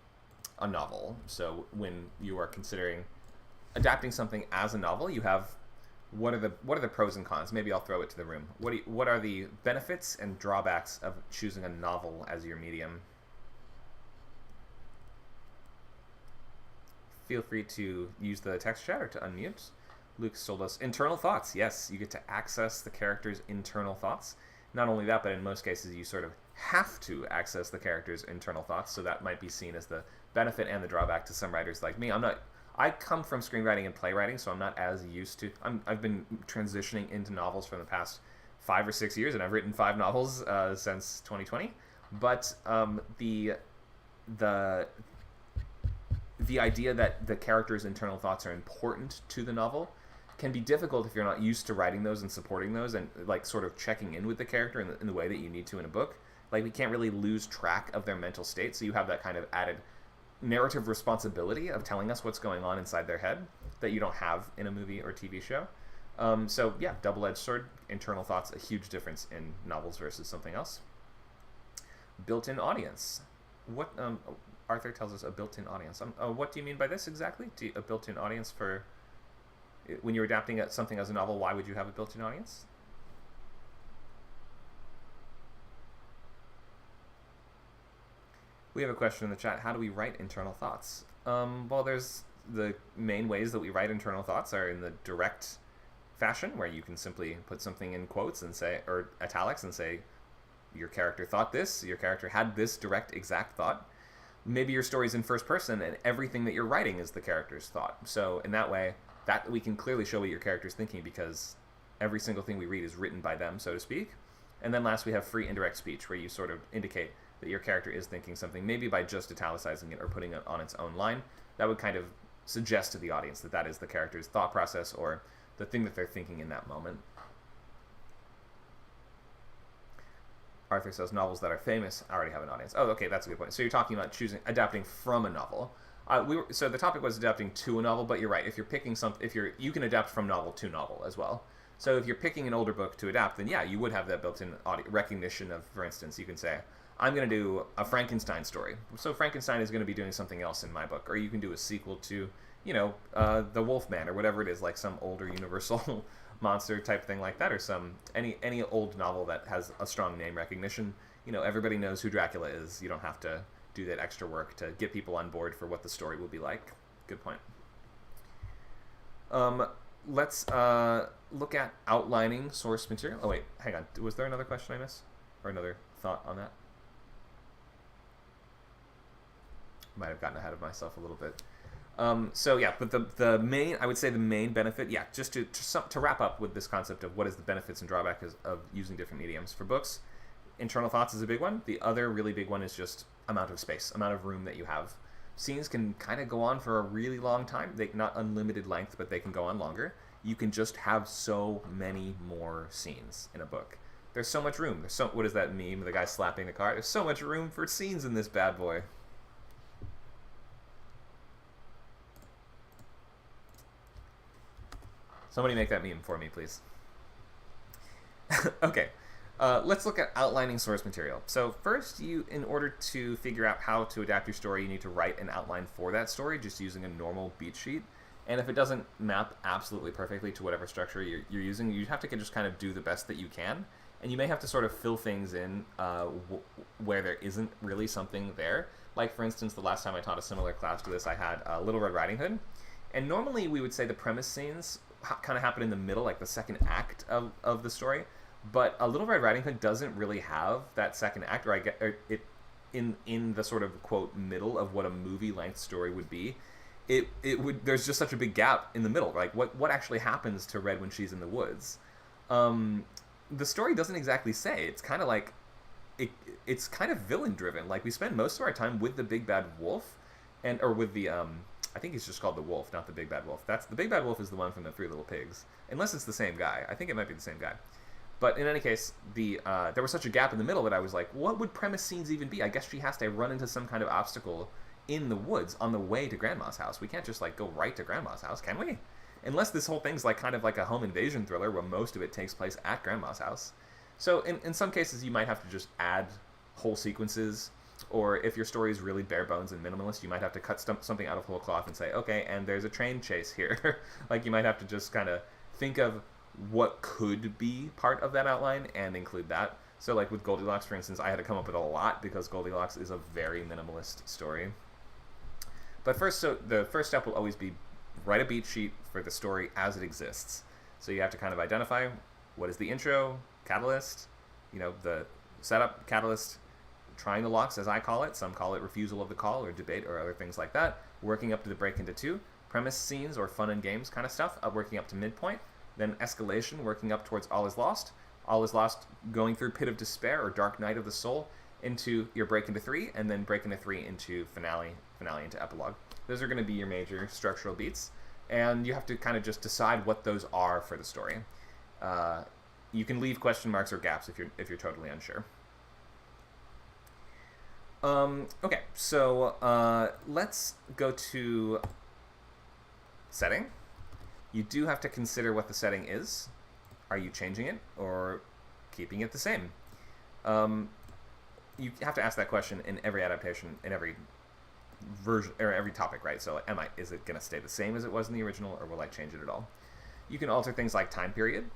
a novel. So when you are considering adapting something as a novel, you have what are the pros and cons? Maybe I'll throw it to the room. What are the benefits and drawbacks of choosing a novel as your medium? Feel free to use the text chat or to unmute. Luke told us internal thoughts. Yes, you get to access the character's internal thoughts. Not only that, but in most cases you sort of have to access the character's internal thoughts, so that might be seen as the benefit and the drawback to some writers like me. I come from screenwriting and playwriting, so I'm not as used to... I've been transitioning into novels for the past 5 or 6 years, and I've written 5 novels since 2020. But the idea that the character's internal thoughts are important to the novel can be difficult if you're not used to writing those and supporting those and like sort of checking in with the character in the way that you need to in a book. Like, we can't really lose track of their mental state, so you have that kind of added narrative responsibility of telling us what's going on inside their head that you don't have in a movie or TV show. So yeah, double-edged sword, internal thoughts, a huge difference in novels versus something else. Built-in audience. What Arthur tells us, a built-in audience. What do you mean by this exactly? A built-in audience for when you're adapting something as a novel? Why would you have a built-in audience? We have a question in the chat. How do we write internal thoughts? Well, there's the main ways that we write internal thoughts are in the direct fashion, where you can simply put something in quotes and say, or italics, and say, your character thought this, your character had this direct exact thought. Maybe your story's in first person and everything that you're writing is the character's thought. So in that way, that we can clearly show what your character's thinking because every single thing we read is written by them, so to speak. And then last, we have free indirect speech, where you sort of indicate that your character is thinking something, maybe by just italicizing it or putting it on its own line. That would kind of suggest to the audience that that is the character's thought process or the thing that they're thinking in that moment. Arthur says novels that are famous already have an audience. Oh, okay, that's a good point. So you're talking about adapting from a novel. So the topic was adapting to a novel, but you're right. If you're picking something, you can adapt from novel to novel as well. So if you're picking an older book to adapt, then yeah, you would have that built-in recognition of, for instance, you can say, I'm going to do a Frankenstein story. So Frankenstein is going to be doing something else in my book. Or you can do a sequel to, The Wolfman or whatever it is, like some older universal monster type thing like that, or any old novel that has a strong name recognition. Everybody knows who Dracula is. You don't have to do that extra work to get people on board for what the story will be like. Good point. Let's look at outlining source material. Oh wait, hang on. Was there another question I missed? Or another thought on that? Might have gotten ahead of myself a little bit. So yeah, but the main, I would say the main benefit, yeah, just to wrap up with this concept of what is the benefits and drawbacks of using different mediums. For books, internal thoughts is a big one. The other really big one is just amount of space, amount of room that you have. Scenes can kind of go on for a really long time. Not unlimited length, but they can go on longer. You can just have so many more scenes in a book. There's so much room. What is that meme? The guy slapping the car. There's so much room for scenes in this bad boy. Somebody make that meme for me, please. Okay, let's look at outlining source material. So first, in order to figure out how to adapt your story, you need to write an outline for that story, just using a normal beat sheet. And if it doesn't map absolutely perfectly to whatever structure you're using, you have to just kind of do the best that you can. And you may have to sort of fill things in where there isn't really something there. Like, for instance, the last time I taught a similar class to this, I had Little Red Riding Hood. And normally we would say the premise scenes kind of happen in the middle, like the second act of the story. But a Little Red Riding Hood doesn't really have that second act, or it in the sort of, quote, middle of what a movie-length story would be. There's just such a big gap in the middle. Like, what actually happens to Red when she's in the woods? The story doesn't exactly say. It's kind of like, it's kind of villain-driven. Like, we spend most of our time with the big bad wolf, or with the, I think he's just called the wolf, not the big bad wolf. The big bad wolf is the one from the Three Little Pigs. Unless it's the same guy. I think it might be the same guy. But in any case, there was such a gap in the middle that I was like, what would premise scenes even be? I guess she has to run into some kind of obstacle in the woods on the way to Grandma's house. We can't just like go right to Grandma's house, can we? Unless this whole thing's like kind of like a home invasion thriller where most of it takes place at Grandma's house. So in some cases you might have to just add whole sequences. Or if your story is really bare bones and minimalist, you might have to cut something out of whole cloth and say, okay, and there's a train chase here. Like, you might have to just kind of think of what could be part of that outline and include that. So like with Goldilocks, for instance, I had to come up with a lot because Goldilocks is a very minimalist story. But first, so the first step will always be write a beat sheet for the story as it exists. So you have to kind of identify what is the intro, catalyst, you know, the setup, catalyst, triangle locks, as I call it. Some call it refusal of the call or debate or other things like that. Working up to the break into two. Premise scenes or fun and games kind of stuff, working up to midpoint. Then escalation, working up towards all is lost. All is lost, going through pit of despair or dark night of the soul into your break into three, and then break into three into finale into epilogue. Those are going to be your major structural beats, and you have to kind of just decide what those are for the story. You can leave question marks or gaps if you're totally unsure. Okay, so let's go to setting. You do have to consider what the setting is. Are you changing it or keeping it the same? You have to ask that question in every adaptation, in every version or every topic, right? So is it going to stay the same as it was in the original, or will I change it at all? You can alter things like time period,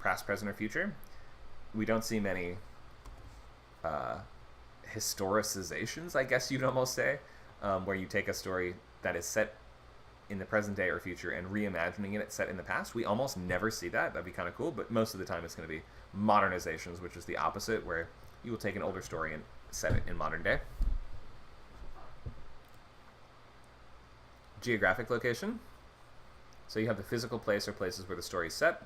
past, present, or future. We don't see many historicizations, I guess you'd almost say, where you take a story that is set in the present day or future and reimagining it set in the past. We almost never see that. That'd be kind of cool, but most of the time it's going to be modernizations, which is the opposite, where you will take an older story and set it in modern day. Geographic location. So you have the physical place or places where the story is set.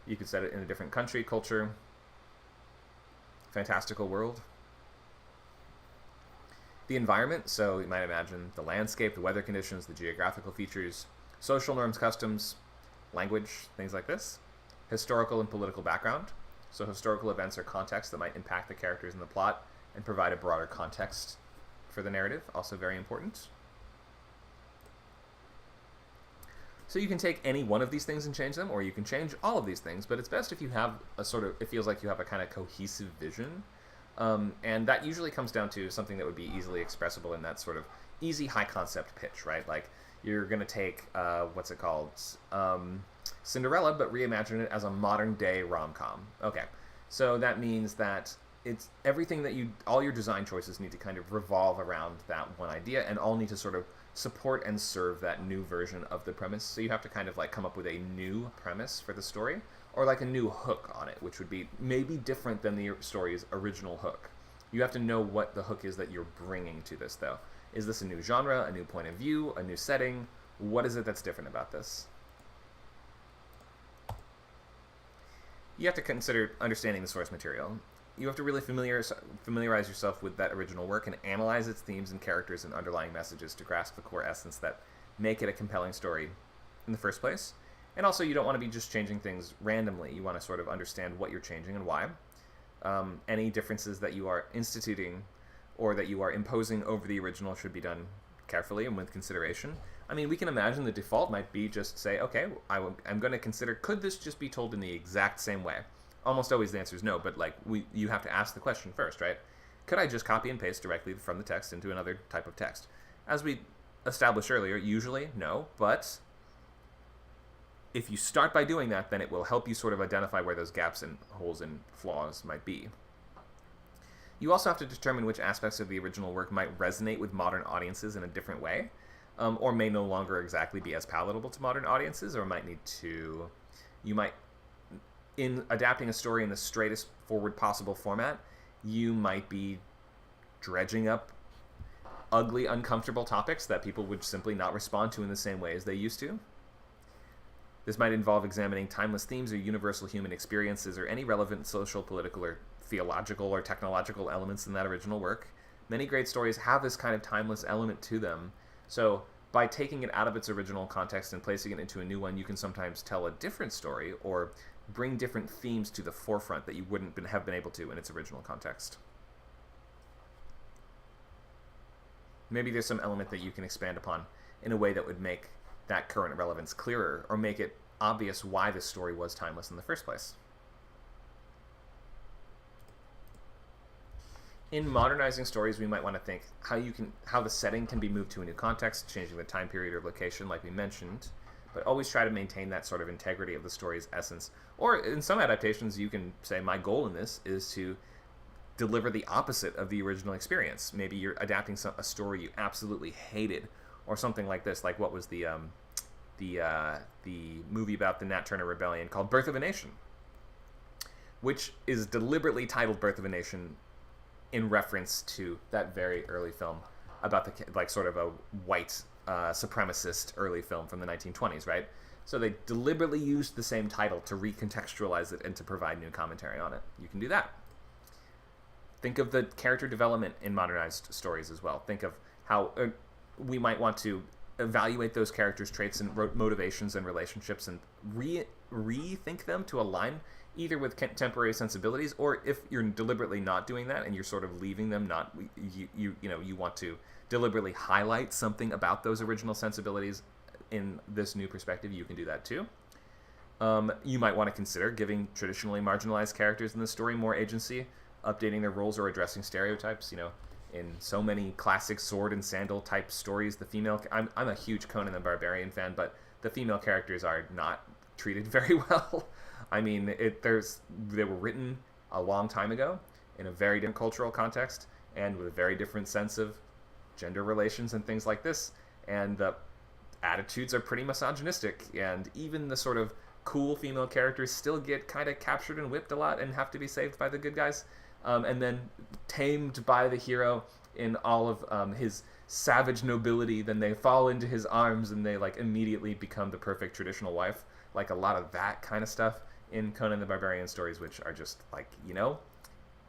You could set it in a different country, culture, fantastical world. The environment, so you might imagine the landscape, the weather conditions, the geographical features, social norms, customs, language, things like this. Historical and political background. So historical events or context that might impact the characters in the plot and provide a broader context for the narrative, also very important. So you can take any one of these things and change them, or you can change all of these things, but it's best if you have a sort of, it feels like you have a kind of cohesive vision. And that usually comes down to something that would be easily expressible in that sort of easy high concept pitch, right? Like you're going to take, what's it called? Cinderella, but reimagine it as a modern day rom-com. Okay, so that means that it's everything that all your design choices need to kind of revolve around that one idea, and all need to sort of support and serve that new version of the premise. So you have to kind of like come up with a new premise for the story, or like a new hook on it, which would be maybe different than the story's original hook. You have to know what the hook is that you're bringing to this, though. Is this a new genre, a new point of view, a new setting? What is it that's different about this? You have to consider understanding the source material. You have to really familiarize yourself with that original work and analyze its themes and characters and underlying messages to grasp the core essence that make it a compelling story in the first place. And also, you don't want to be just changing things randomly. You want to sort of understand what you're changing and why. Any differences that you are instituting or that you are imposing over the original should be done carefully and with consideration. I mean, we can imagine the default might be just say, okay, I'm going to consider, could this just be told in the exact same way? Almost always the answer is no, but like you have to ask the question first, right? Could I just copy and paste directly from the text into another type of text? As we established earlier, usually no, but if you start by doing that, then it will help you sort of identify where those gaps and holes and flaws might be. You also have to determine which aspects of the original work might resonate with modern audiences in a different way, or may no longer exactly be as palatable to modern audiences, or you might, in adapting a story in the straightest forward possible format, you might be dredging up ugly, uncomfortable topics that people would simply not respond to in the same way as they used to. This might involve examining timeless themes or universal human experiences or any relevant social, political, or theological or technological elements in that original work. Many great stories have this kind of timeless element to them. So by taking it out of its original context and placing it into a new one, you can sometimes tell a different story or bring different themes to the forefront that you wouldn't have been able to in its original context. Maybe there's some element that you can expand upon in a way that would make that current relevance clearer, or make it obvious why this story was timeless in the first place. In modernizing stories, we might want to think how the setting can be moved to a new context, changing the time period or location, like we mentioned, but always try to maintain that sort of integrity of the story's essence. Or in some adaptations, you can say, my goal in this is to deliver the opposite of the original experience. Maybe you're adapting a story you absolutely hated, or something like this. Like what was the movie about the Nat Turner Rebellion called Birth of a Nation, which is deliberately titled Birth of a Nation in reference to that very early film about the like sort of a white supremacist early film from the 1920s, right? So they deliberately used the same title to recontextualize it and to provide new commentary on it. You can do that. Think of the character development in modernized stories as well. Think of how we might want to evaluate those characters' traits and motivations and relationships and rethink them to align either with contemporary sensibilities, or if you're deliberately not doing that and you're sort of leaving them, not you want to deliberately highlight something about those original sensibilities in this new perspective, you can do that too. You might want to consider giving traditionally marginalized characters in the story more agency, updating their roles or addressing stereotypes. In so many classic sword and sandal type stories, the female... I'm a huge Conan the Barbarian fan, but the female characters are not treated very well. I mean, they were written a long time ago in a very different cultural context and with a very different sense of gender relations and things like this. And the attitudes are pretty misogynistic, and even the sort of cool female characters still get kind of captured and whipped a lot and have to be saved by the good guys. And then tamed by the hero in all of his savage nobility. Then they fall into his arms and they like immediately become the perfect traditional wife. Like a lot of that kind of stuff in Conan the Barbarian stories, which are just like,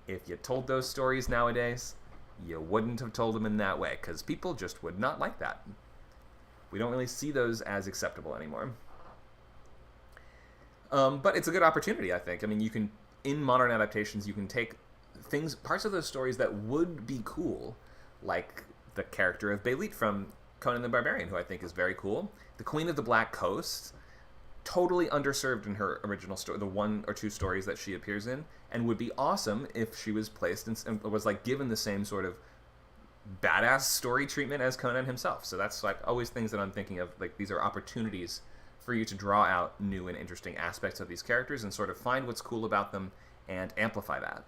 if you told those stories nowadays, you wouldn't have told them in that way, because people just would not like that. We don't really see those as acceptable anymore. But it's a good opportunity, I think. I mean, in modern adaptations, you can take parts of those stories that would be cool, like the character of Belit from Conan the Barbarian, who I think is very cool. The Queen of the Black Coast, totally underserved in her original story, the one or two stories that she appears in, and would be awesome if she was placed and was like given the same sort of badass story treatment as Conan himself. So that's like always things that I'm thinking of. Like, these are opportunities for you to draw out new and interesting aspects of these characters and sort of find what's cool about them and amplify that.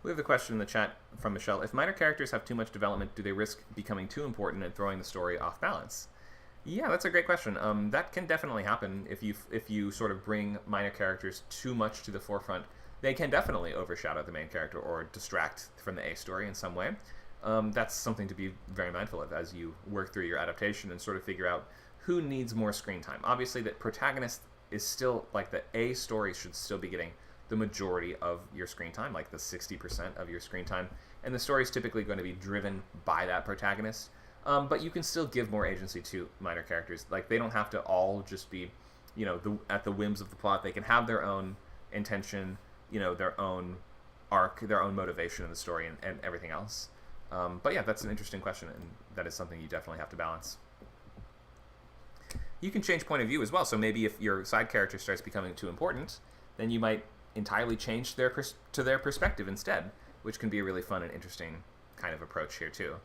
We have a question in the chat from Michelle. If minor characters have too much development, do they risk becoming too important and throwing the story off balance? Yeah, that's a great question. That can definitely happen if you sort of bring minor characters too much to the forefront. They can definitely overshadow the main character or distract from the A story in some way. That's something to be very mindful of as you work through your adaptation and sort of figure out who needs more screen time. Obviously, the protagonist is still, like, the A story should still be getting the majority of your screen time, like the 60% of your screen time. And the story is typically going to be driven by that protagonist. But you can still give more agency to minor characters. Like, they don't have to all just be, at the whims of the plot. They can have their own intention, their own arc, their own motivation in the story and everything else. But yeah, that's an interesting question, and that is something you definitely have to balance. You can change point of view as well. So maybe if your side character starts becoming too important, then you might entirely change to their perspective instead, which can be a really fun and interesting kind of approach here too.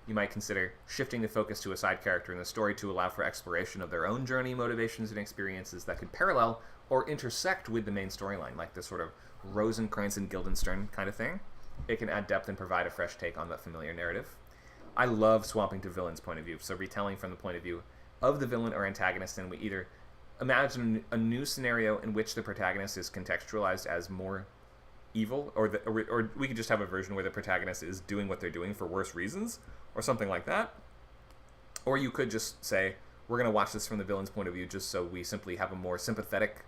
You might consider shifting the focus to a side character in the story to allow for exploration of their own journey, motivations, and experiences that could parallel or intersect with the main storyline, like the sort of Rosencrantz and Guildenstern kind of thing. It can add depth and provide a fresh take on that familiar narrative. I love swapping to villain's point of view, so retelling from the point of view of the villain or antagonist, and we either imagine a new scenario in which the protagonist is contextualized as more evil, or we could just have a version where the protagonist is doing what they're doing for worse reasons, or something like that. Or you could just say, we're going to watch this from the villain's point of view just so we simply have a more sympathetic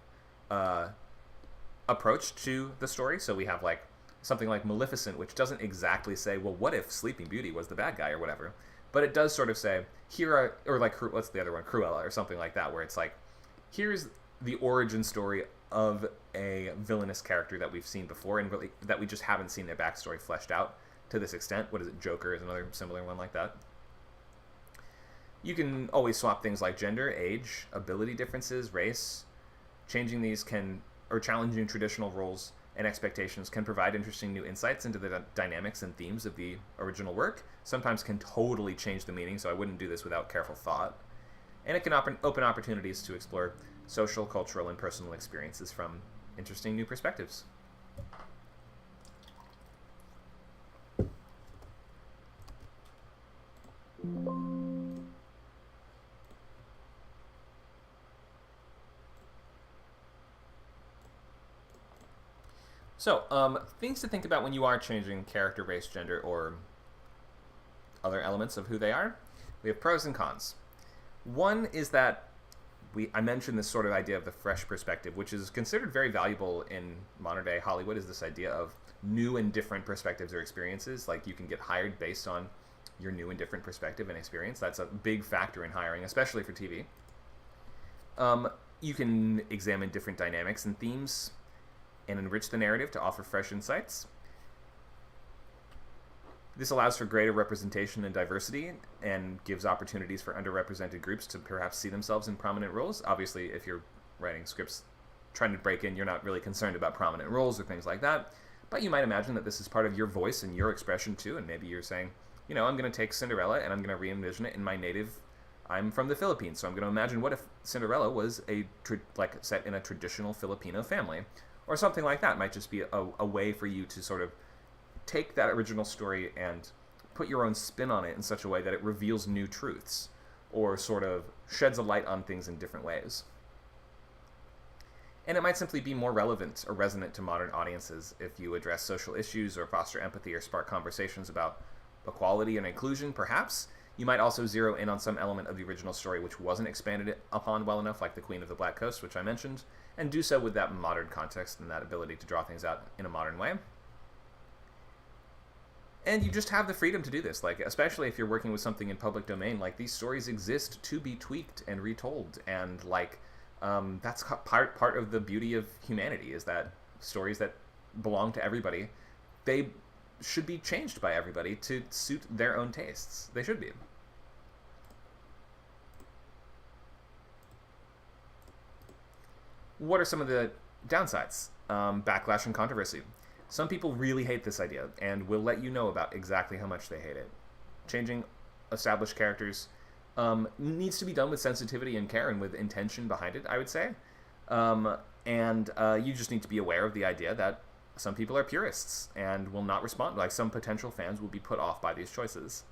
approach to the story. So we have like something like Maleficent, which doesn't exactly say, well, what if Sleeping Beauty was the bad guy or whatever, but it does sort of say, here are, or like, what's the other one, Cruella or something like that, where it's like, here's the origin story of a villainous character that we've seen before and really that we just haven't seen their backstory fleshed out to this extent. What is it? Joker is another similar one like that. You can always swap things like gender, age, ability differences, race. Changing these challenging traditional roles and expectations can provide interesting new insights into the dynamics and themes of the original work, sometimes can totally change the meaning, so I wouldn't do this without careful thought. And it can open opportunities to explore social, cultural, and personal experiences from interesting new perspectives. So, things to think about when you are changing character, race, gender, or other elements of who they are. We have pros and cons. One is that I mentioned this sort of idea of the fresh perspective, which is considered very valuable in modern day Hollywood, is this idea of new and different perspectives or experiences. Like, you can get hired based on your new and different perspective and experience. That's a big factor in hiring, especially for TV. You can examine different dynamics and themes and enrich the narrative to offer fresh insights. This allows for greater representation and diversity and gives opportunities for underrepresented groups to perhaps see themselves in prominent roles. Obviously, if you're writing scripts trying to break in, you're not really concerned about prominent roles or things like that. But you might imagine that this is part of your voice and your expression too, and maybe you're saying, you know, I'm going to take Cinderella and I'm going to re-envision it in my native... I'm from the Philippines, so I'm going to imagine what if Cinderella was set in a traditional Filipino family, or something like that. It might just be a way for you to sort of take that original story and put your own spin on it in such a way that it reveals new truths, or sort of sheds a light on things in different ways. And it might simply be more relevant or resonant to modern audiences if you address social issues or foster empathy or spark conversations about equality and inclusion, perhaps. You might also zero in on some element of the original story which wasn't expanded upon well enough, like the Queen of the Black Coast, which I mentioned, and do so with that modern context and that ability to draw things out in a modern way. And you just have the freedom to do this, like, especially if you're working with something in public domain. Like, these stories exist to be tweaked and retold, and like that's part of the beauty of humanity, is that stories that belong to everybody, they should be changed by everybody to suit their own tastes. They should be. What are some of the downsides? Backlash and controversy. Some people really hate this idea and will let you know about exactly how much they hate it. Changing established characters needs to be done with sensitivity and care and with intention behind it, I would say. You just need to be aware of the idea that some people are purists and will not respond. Like, some potential fans will be put off by these choices.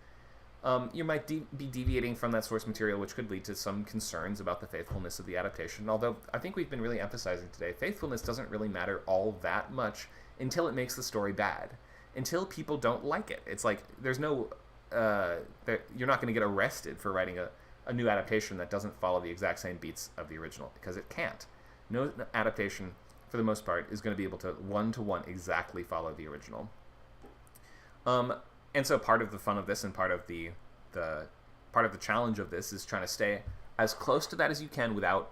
You might be deviating from that source material, which could lead to some concerns about the faithfulness of the adaptation. Although I think we've been really emphasizing today, faithfulness doesn't really matter all that much until it makes the story bad. Until people don't like it. It's like, there's no... you're not going to get arrested for writing a new adaptation that doesn't follow the exact same beats of the original, because it can't. No adaptation, for the most part, is going to be able to one-to-one exactly follow the original. And so part of the fun of this and part of the challenge of this is trying to stay as close to that as you can without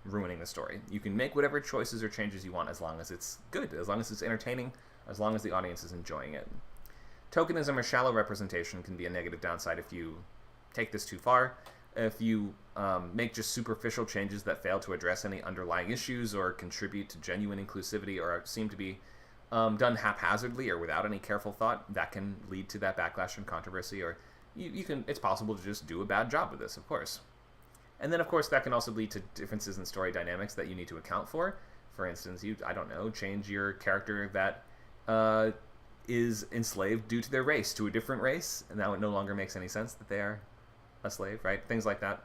ruining the story. You can make whatever choices or changes you want as long as it's good, as long as it's entertaining, as long as the audience is enjoying it. Tokenism or shallow representation can be a negative downside if you take this too far. If you make just superficial changes that fail to address any underlying issues or contribute to genuine inclusivity or seem to be done haphazardly or without any careful thought, that can lead to that backlash and controversy. Or it's possible to just do a bad job with this, of course. And then, of course, that can also lead to differences in story dynamics that you need to account for. For instance, change your character that is enslaved due to their race to a different race, and now it no longer makes any sense that they are a slave, right? Things like that.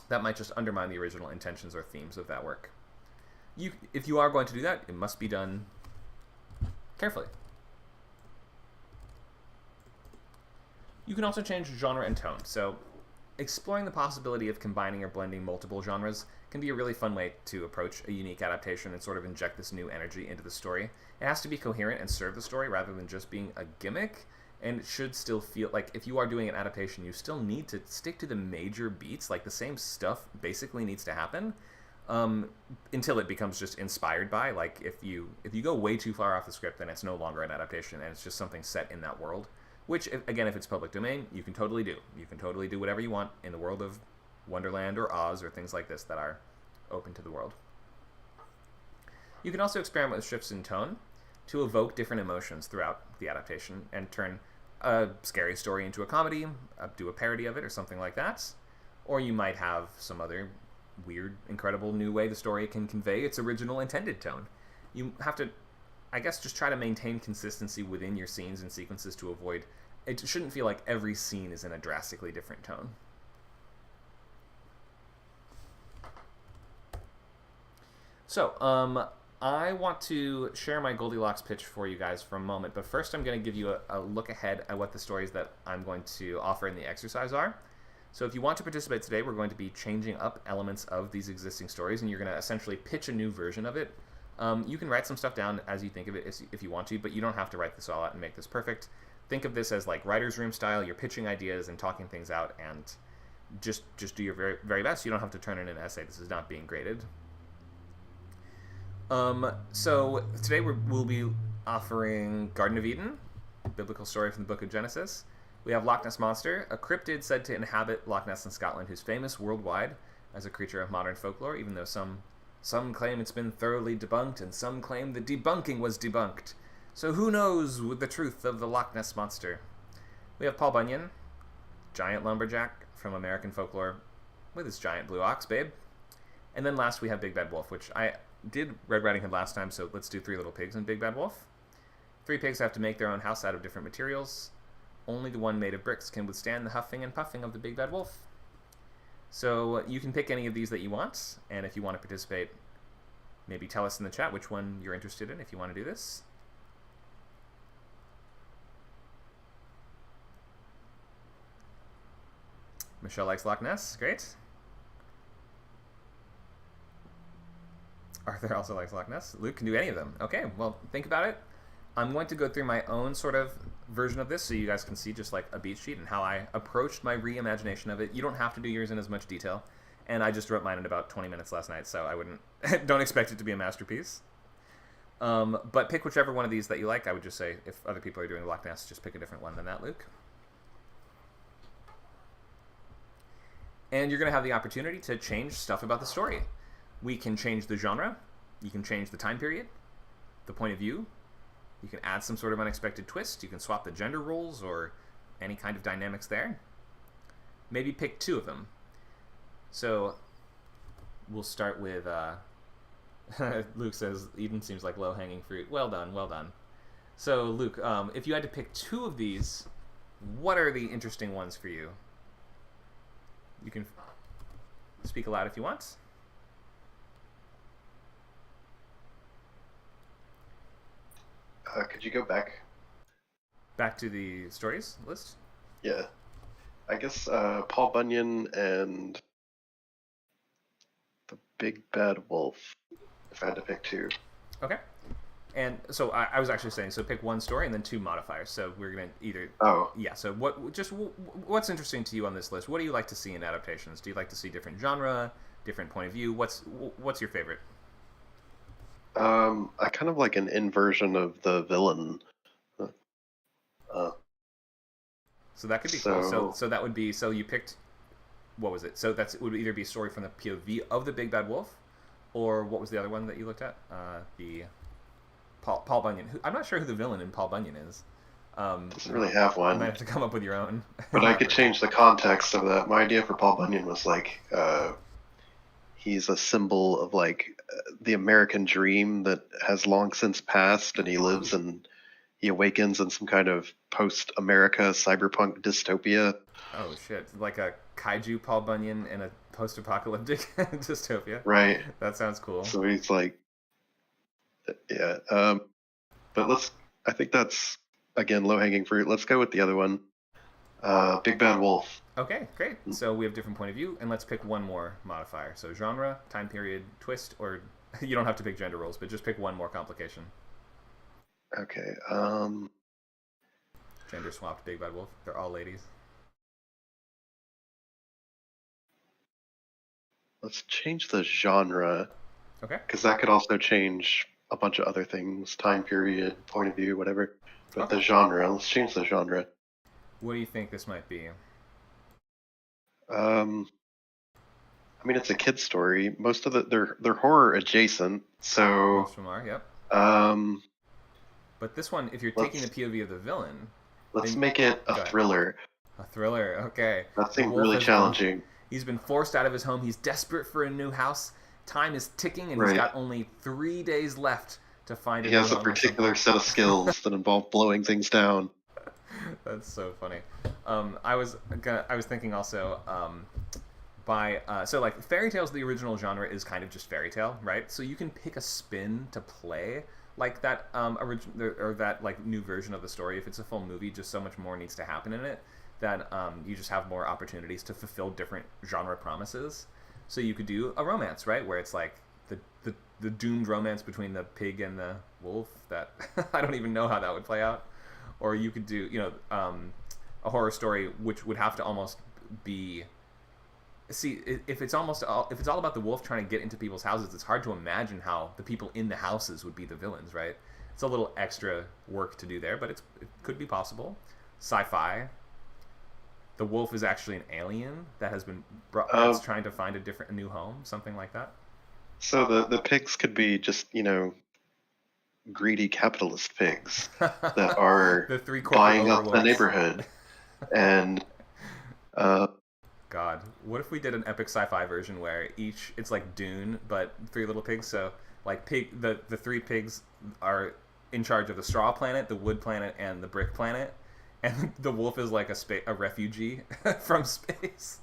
That might just undermine the original intentions or themes of that work. If you are going to do that, it must be done carefully. You can also change genre and tone. So exploring the possibility of combining or blending multiple genres can be a really fun way to approach a unique adaptation and sort of inject this new energy into the story. It has to be coherent and serve the story rather than just being a gimmick, and it should still feel like if you are doing an adaptation, you still need to stick to the major beats. Like, the same stuff basically needs to happen until it becomes just inspired by. Like, if you go way too far off the script, then it's no longer an adaptation and it's just something set in that world. Which, again, if it's public domain, you can totally do. You can totally do whatever you want in the world of Wonderland or Oz or things like this that are open to the world. You can also experiment with shifts in tone. to evoke different emotions throughout the adaptation and turn a scary story into a comedy, do a parody of it or something like that. Or you might have some other weird, incredible new way the story can convey its original intended tone. You have to, I guess, just try to maintain consistency within your scenes and sequences to avoid... It shouldn't feel like every scene is in a drastically different tone. So, I want to share my Goldilocks pitch for you guys for a moment, but first I'm going to give you a look ahead at what the stories that I'm going to offer in the exercise are. So if you want to participate today, we're going to be changing up elements of these existing stories, and you're going to essentially pitch a new version of it. You can write some stuff down as you think of it if you want to, but you don't have to write this all out and make this perfect. Think of this as like writer's room style. You're pitching ideas and talking things out, and just do your very, very best. You don't have to turn in an essay. This is not being graded. So today we'll be offering Garden of Eden, biblical story from the Book of Genesis. We have Loch Ness Monster, a cryptid said to inhabit Loch Ness in Scotland, who's famous worldwide as a creature of modern folklore, even though some claim it's been thoroughly debunked, and some claim the debunking was debunked. So who knows with the truth of the Loch Ness Monster? We have Paul Bunyan, giant lumberjack from American folklore, with his giant blue ox, babe. And then last we have Big Bad Wolf, which I did Red Riding Hood last time, so let's do Three Little Pigs and Big Bad Wolf. Three pigs have to make their own house out of different materials. Only the one made of bricks can withstand the huffing and puffing of the Big Bad Wolf. So you can pick any of these that you want, and if you want to participate, maybe tell us in the chat which one you're interested in if you want to do this. Michelle likes Loch Ness. Great. Arthur also likes Loch Ness. Luke can do any of them. Okay, well, think about it. I'm going to go through my own sort of version of this so you guys can see just like a beat sheet and how I approached my reimagination of it. You don't have to do yours in as much detail. And I just wrote mine in about 20 minutes last night, so I wouldn't... don't expect it to be a masterpiece. But pick whichever one of these that you like. I would just say, if other people are doing Loch Ness, just pick a different one than that, Luke. And you're going to have the opportunity to change stuff about the story. We can change the genre, you can change the time period, the point of view, you can add some sort of unexpected twist, you can swap the gender roles or any kind of dynamics there. Maybe pick two of them. So we'll start with, Luke says, Eden seems like low-hanging fruit. Well done, well done. So Luke, if you had to pick two of these, what are the interesting ones for you? You can speak aloud if you want. Could you go back? Back to the stories list? Yeah. I guess Paul Bunyan and the Big Bad Wolf, if I had to pick two. Okay. And so I was actually saying, so pick one story and then two modifiers. So we're going to either... Oh. Yeah, so what's interesting to you on this list? What do you like to see in adaptations? Do you like to see different genre, different point of view? What's your favorite? I kind of like an inversion of the villain. So that could be cool. So that would be, so you picked, what was it? So it would either be a story from the POV of the Big Bad Wolf, or what was the other one that you looked at? The Paul Bunyan. I'm not sure who the villain in Paul Bunyan is. Doesn't really have one. You might have to come up with your own. But I could change the context of that. My idea for Paul Bunyan was like, he's a symbol of like the American dream that has long since passed, and he lives and he awakens in some kind of post-America cyberpunk dystopia. Oh shit! Like a kaiju Paul Bunyan in a post-apocalyptic dystopia. Right. That sounds cool. So he's like, yeah. But I think that's again low-hanging fruit. Let's go with the other one. Big Bad Wolf. Okay, great. So we have different point of view, and let's pick one more modifier. So genre, time period, twist, or you don't have to pick gender roles, but just pick one more complication. Okay. Gender swapped Big Bad Wolf. They're all ladies. Let's change the genre. Okay. Because that could also change a bunch of other things. Time period, point of view, whatever. But Okay. the genre, let's change the genre. What do you think this might be? I mean, it's a kid's story. Most of they're horror adjacent. So Most of them are, yep. But this one, if you're Let's taking the POV of the villain, let's then make it go a ahead. thriller. A thriller, okay. That The seemed wolf really has challenging. he's been forced out of his home. He's desperate for a new house. Time is ticking, and he's Right. got only 3 days left to find a He new has a home or particular set of skills that involve blowing things down. That's so funny. I was thinking also so like fairy tales, the original genre is kind of just fairy tale, right? So you can pick a spin to play like that original or that like new version of the story. If it's a full movie, just so much more needs to happen in it that you just have more opportunities to fulfill different genre promises. So you could do a romance, right, where it's like the doomed romance between the pig and the wolf that I don't even know how that would play out. Or you could do, a horror story which would have to almost be. See, if it's all about the wolf trying to get into people's houses, it's hard to imagine how the people in the houses would be the villains, right? It's a little extra work to do there, but it could be possible. Sci-fi. The wolf is actually an alien that has been brought. That's trying to find a new home, something like that. So the pigs could be just, greedy capitalist pigs that are The three corporate buying up the overlords. neighborhood. And God, what if we did an epic sci-fi version where it's like Dune, but 3 little pigs. So like the 3 pigs are in charge of the straw planet, the wood planet, and the brick planet, and the wolf is like a refugee from space.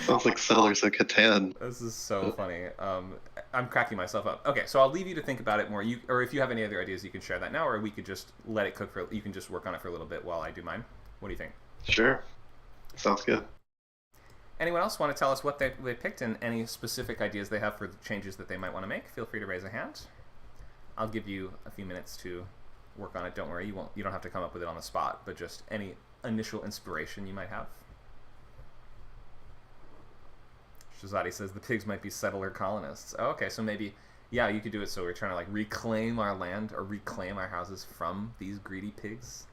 sounds like Settlers of Catan. This is so funny. I'm cracking myself up. Okay, so I'll leave you to think about it more. Or if you have any other ideas, you can share that now, or we could just let it cook you can just work on it for a little bit while I do mine. What do you think? Sure. Sounds good. Anyone else want to tell us what they picked and any specific ideas they have for the changes that they might want to make? Feel free to raise a hand. I'll give you a few minutes to work on it. Don't worry, you don't have to come up with it on the spot, but just any initial inspiration you might have. Shazadi says the pigs might be settler colonists. Oh, okay, so maybe, yeah, you could do it so we're trying to like reclaim our land or reclaim our houses from these greedy pigs.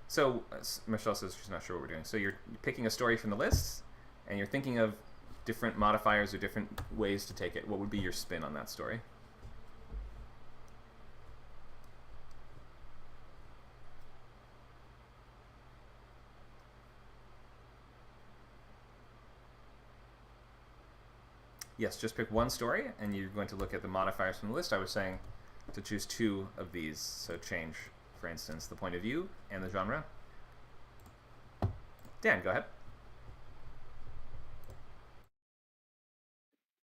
So Michelle says she's not sure what we're doing. So you're picking a story from the list, and you're thinking of different modifiers or different ways to take it. What would be your spin on that story? Yes, just pick one story, and you're going to look at the modifiers from the list. I was saying to choose 2 of these. So change, for instance, the point of view and the genre. Dan, go ahead.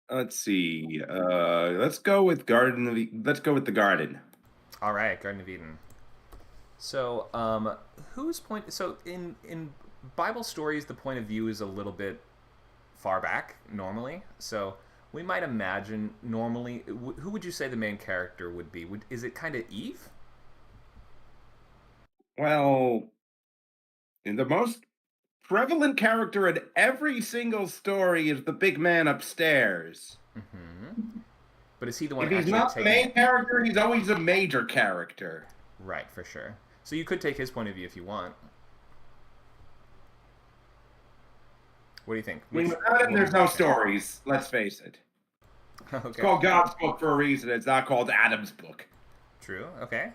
Let's see. Let's go with let's go with the garden. All right, Garden of Eden. So, whose point? So, in Bible stories, the point of view is a little bit far back normally. So, we might imagine normally. Who would you say the main character would be? Is it kind of Eve? Well, the most prevalent character in every single story is the big man upstairs. Mm-hmm. But is he the one? If he's actually not the main character, he's always a major character. Right, for sure. So you could take his point of view if you want. What do you think? I mean, without him, there's no stories. Let's face it. Okay. It's called God's book for a reason. It's not called Adam's book. True. Okay.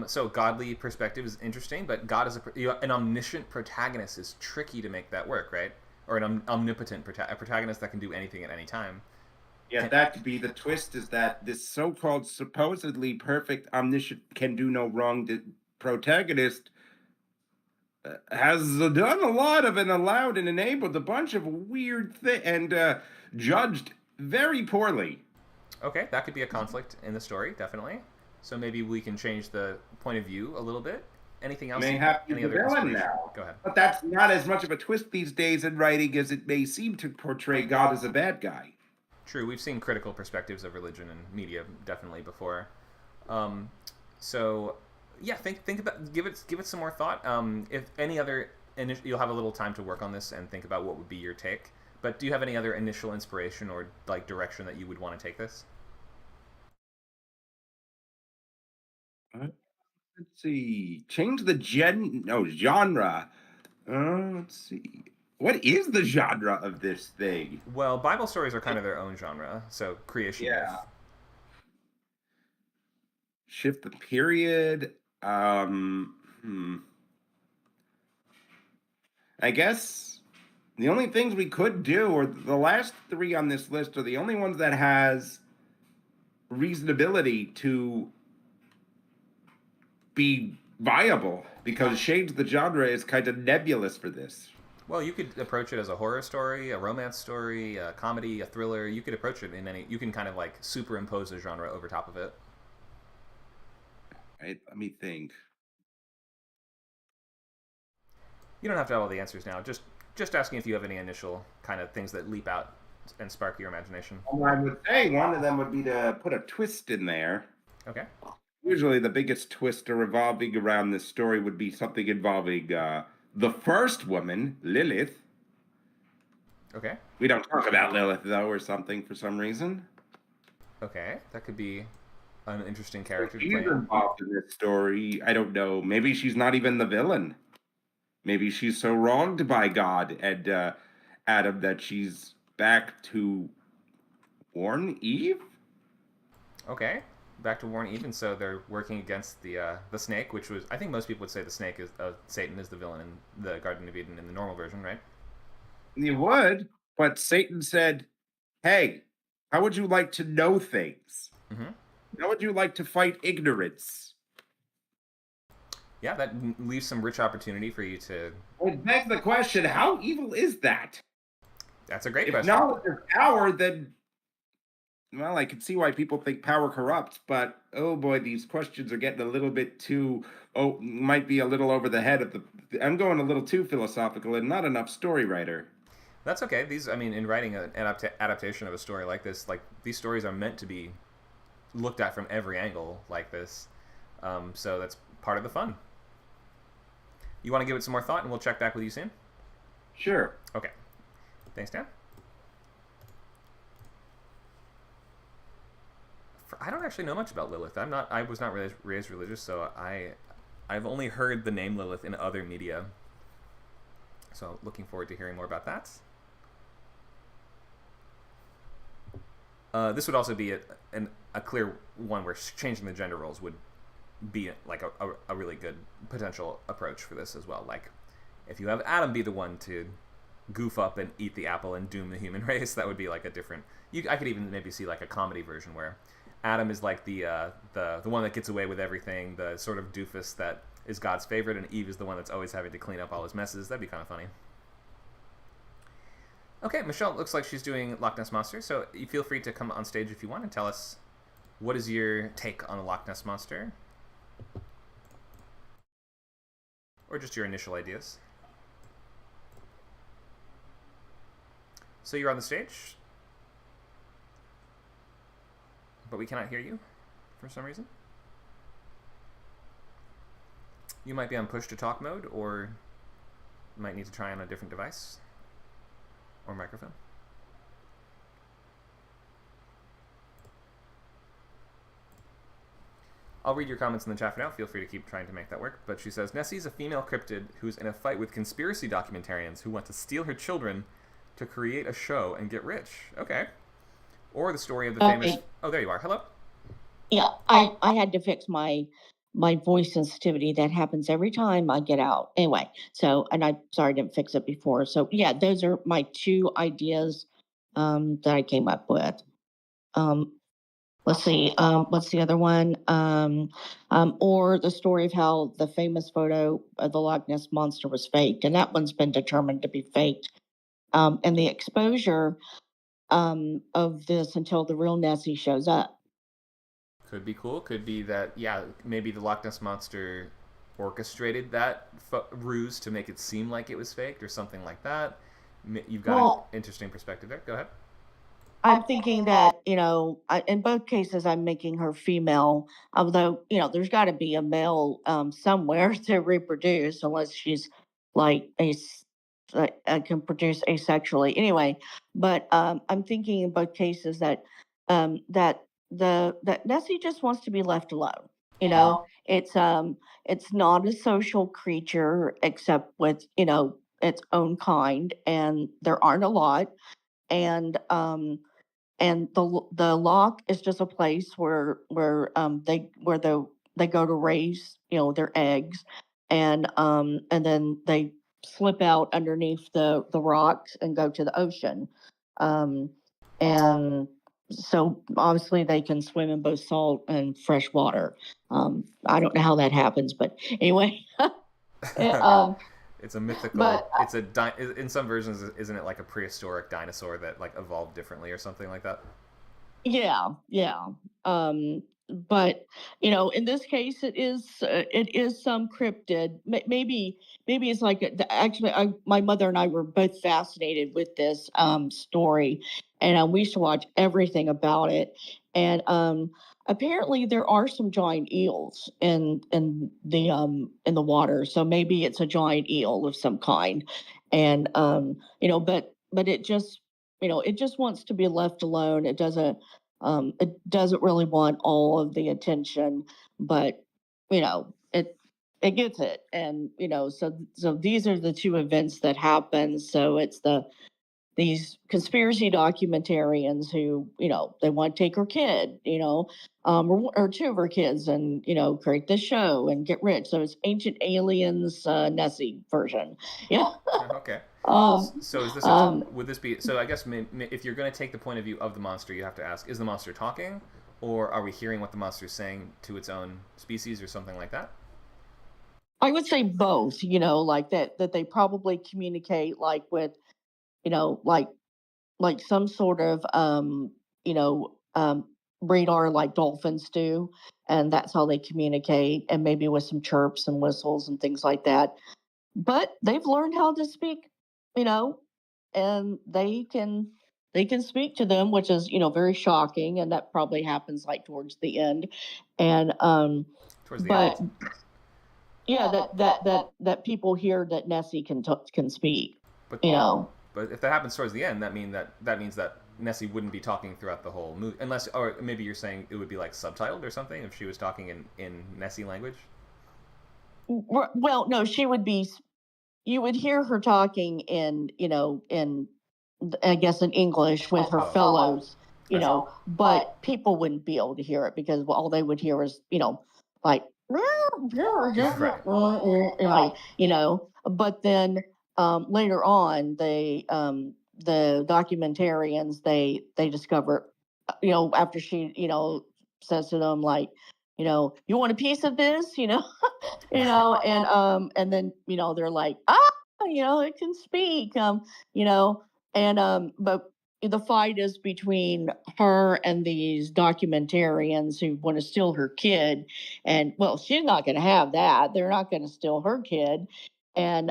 So godly perspective is interesting, but God is an omniscient protagonist is tricky to make that work, right? Or an omnipotent protagonist that can do anything at any time. Yeah, that could be the twist, is that this so-called supposedly perfect omniscient can do no wrong protagonist has done a lot of and allowed and enabled a bunch of weird things and judged very poorly. Okay, that could be a conflict in the story, definitely. So maybe we can change the point of view a little bit. Anything else? May have any the other villain inspiration? now. Go ahead. But that's not as much of a twist these days in writing as it may seem to portray God as a bad guy. True, we've seen critical perspectives of religion and media definitely before. So yeah, think about give it some more thought. If any other, you'll have a little time to work on this and think about what would be your take. But do you have any other initial inspiration or like direction that you would want to take this? Let's see. Change the genre. Let's see. What is the genre of this thing? Well, Bible stories are kind of their own genre, so creation myth. shift the period. I guess the only things we could do, or the last three on this list, are the only ones that has reasonability to be viable, because Shades the genre is kind of nebulous for this. Well, you could approach it as a horror story, a romance story, a comedy, a thriller. You could approach it in any. You can kind of like superimpose a genre over top of it. Right? Let me think. You don't have to have all the answers now. Just asking if you have any initial kind of things that leap out and spark your imagination. Well, I would say one of them would be to put a twist in there. Okay. Usually the biggest twist revolving around this story would be something involving the first woman, Lilith. Okay. We don't talk about Lilith, though, or something for some reason. Okay, that could be an interesting character to She's play. involved in this story. I don't know. Maybe she's not even the villain. Maybe she's so wronged by God and Adam that she's back to warn Eve? Okay, back to warn Eve, and so they're working against the snake, which was, I think most people would say the snake is Satan is the villain in the Garden of Eden in the normal version, right? You would, but Satan said, hey, how would you like to know things? Mm-hmm. How would you like to fight ignorance? Yeah, that leaves some rich opportunity for you to... It begs the question, how evil is that? That's a great If question. knowledge is power, then, well, I can see why people think power corrupts, but, oh boy, these questions are getting a little bit too, might be a little over the head of the... I'm going a little too philosophical and not enough story writer. That's okay. These, I mean, in writing an adaptation of a story like this, like, these stories are meant to be looked at from every angle like this. So that's part of the fun. You want to give it some more thought, and we'll check back with you soon? Sure. Okay. Thanks, Dan. I don't actually know much about Lilith. I was not raised religious, so I've only heard the name Lilith in other media. So looking forward to hearing more about that. This would also be a clear one where changing the gender roles would be like a really good potential approach for this as well. Like, if you have Adam be the one to goof up and eat the apple and doom the human race, that would be like a different... I could even maybe see like a comedy version where Adam is like the one that gets away with everything, the sort of doofus that is God's favorite, and Eve is the one that's always having to clean up all his messes. That'd be kind of funny. Okay, Michelle looks like she's doing Loch Ness Monster, so you feel free to come on stage if you want and tell us what is your take on the Loch Ness Monster, or just your initial ideas. So you're on the stage, but we cannot hear you for some reason. You might be on push to talk mode, or might need to try on a different device or microphone. I'll read your comments in the chat for now. Feel free to keep trying to make that work. But she says, Nessie's a female cryptid who's in a fight with conspiracy documentarians who want to steal her children to create a show and get rich. Okay. Or the story of the famous... Oh, there you are. Hello? Yeah, I had to fix my voice sensitivity. That happens every time I get out. Anyway, so, and I sorry I didn't fix it before. So yeah, those are my two ideas that I came up with. Let's see, what's the other one? Or the story of how the famous photo of the Loch Ness Monster was faked, and that one's been determined to be faked. And the exposure of this until the real Nessie shows up. Could be cool. Could be that, yeah, maybe the Loch Ness Monster orchestrated that ruse to make it seem like it was faked or something like that. You've got an interesting perspective there. Go ahead. I'm thinking that, in both cases, I'm making her female, although, there's got to be a male somewhere to reproduce, unless she's like can produce asexually. Anyway, but I'm thinking in both cases that that Nessie just wants to be left alone. It's not a social creature except with its own kind, and there aren't a lot, and and the lock is just a place where they go to raise, their eggs, and then they slip out underneath the rocks and go to the ocean. Um, and so obviously they can swim in both salt and fresh water. I don't know how that happens, but anyway. It's a mythical. But It's in some versions, isn't it like a prehistoric dinosaur that like evolved differently or something like that? Yeah, yeah. But in this case, it is some cryptid. Maybe it's like actually, my mother and I were both fascinated with this story, and we used to watch everything about it. And apparently, there are some giant eels in the water, so maybe it's a giant eel of some kind. And but it just wants to be left alone. It doesn't really want all of the attention, but it gets it. And so these are the two events that happen. So it's these conspiracy documentarians who they want to take her kid, or two of her kids, and create this show and get rich. So it's Ancient Aliens, Nessie version. Yeah. Okay. um So is this um would this be so? I guess if you're going to take the point of view of the monster, you have to ask: is the monster talking, or are we hearing what the monster is saying to its own species, or something like that? I would say both, like that they probably communicate like with, like some sort of you know radar like dolphins do, and that's how they communicate, and maybe with some chirps and whistles and things like that. But they've learned how to speak, you know, and they can speak to them, which is very shocking, and that probably happens like towards the end. And Towards the but end. yeah, that people hear that Nessie can speak, But you know. but if that happens towards the end, that means that Nessie wouldn't be talking throughout the whole movie, unless, or maybe you're saying it would be like subtitled or something if she was talking in Nessie language. Well, no, she would be. You would hear her talking in I guess in English with her fellows, Gotcha. but people wouldn't be able to hear it because all they would hear is, like, Right. like, but then later on, the documentarians, they discover, after she, says to them, like, you want a piece of this, and then they're like, it can speak, you know and but the fight is between her and these documentarians who want to steal her kid. And well, she's not going to have that. They're not going to steal her kid. And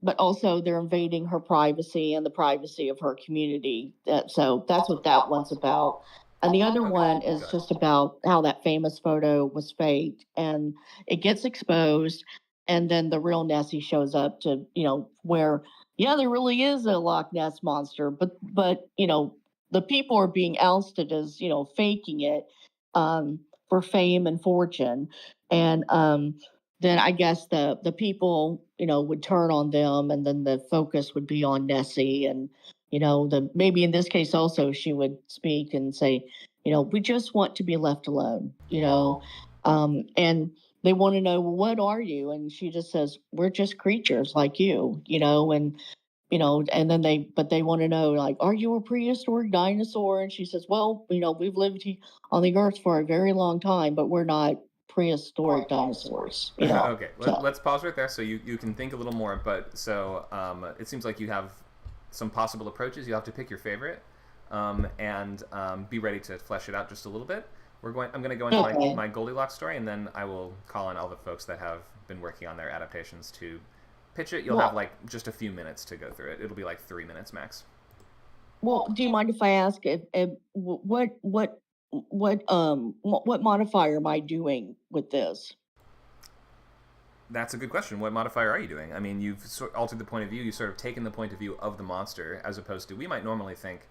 but also they're invading her privacy and the privacy of her community. So that's what that one's about. And the other one is Got it. just about how that famous photo was faked, and it gets exposed. And then the real Nessie shows up to, where, yeah, there really is a Loch Ness monster, but the people are being ousted as, faking it, for fame and fortune. And then I guess the people, would turn on them, and then the focus would be on Nessie. And the maybe in this case also she would speak and say, we just want to be left alone, and they want to know, well, what are you? And she just says, we're just creatures like you, and then they want to know, like, are you a prehistoric dinosaur? And she says, well, we've lived on the earth for a very long time, but we're not prehistoric dinosaurs, Okay, So, let's pause right there so you can think a little more. But so it seems like you have some possible approaches. You have to pick your favorite, and be ready to flesh it out just a little bit. I'm going to go into okay. my Goldilocks story, and then I will call on all the folks that have been working on their adaptations to pitch it. You'll have Well, like just a few minutes to go through it. It'll be like 3 minutes max. well, do you mind if I ask, if what modifier am I doing with this? That's a good question. What modifier are you doing? I mean, you've altered the point of view. You've sort of taken the point of view of the monster, as opposed to, we might normally think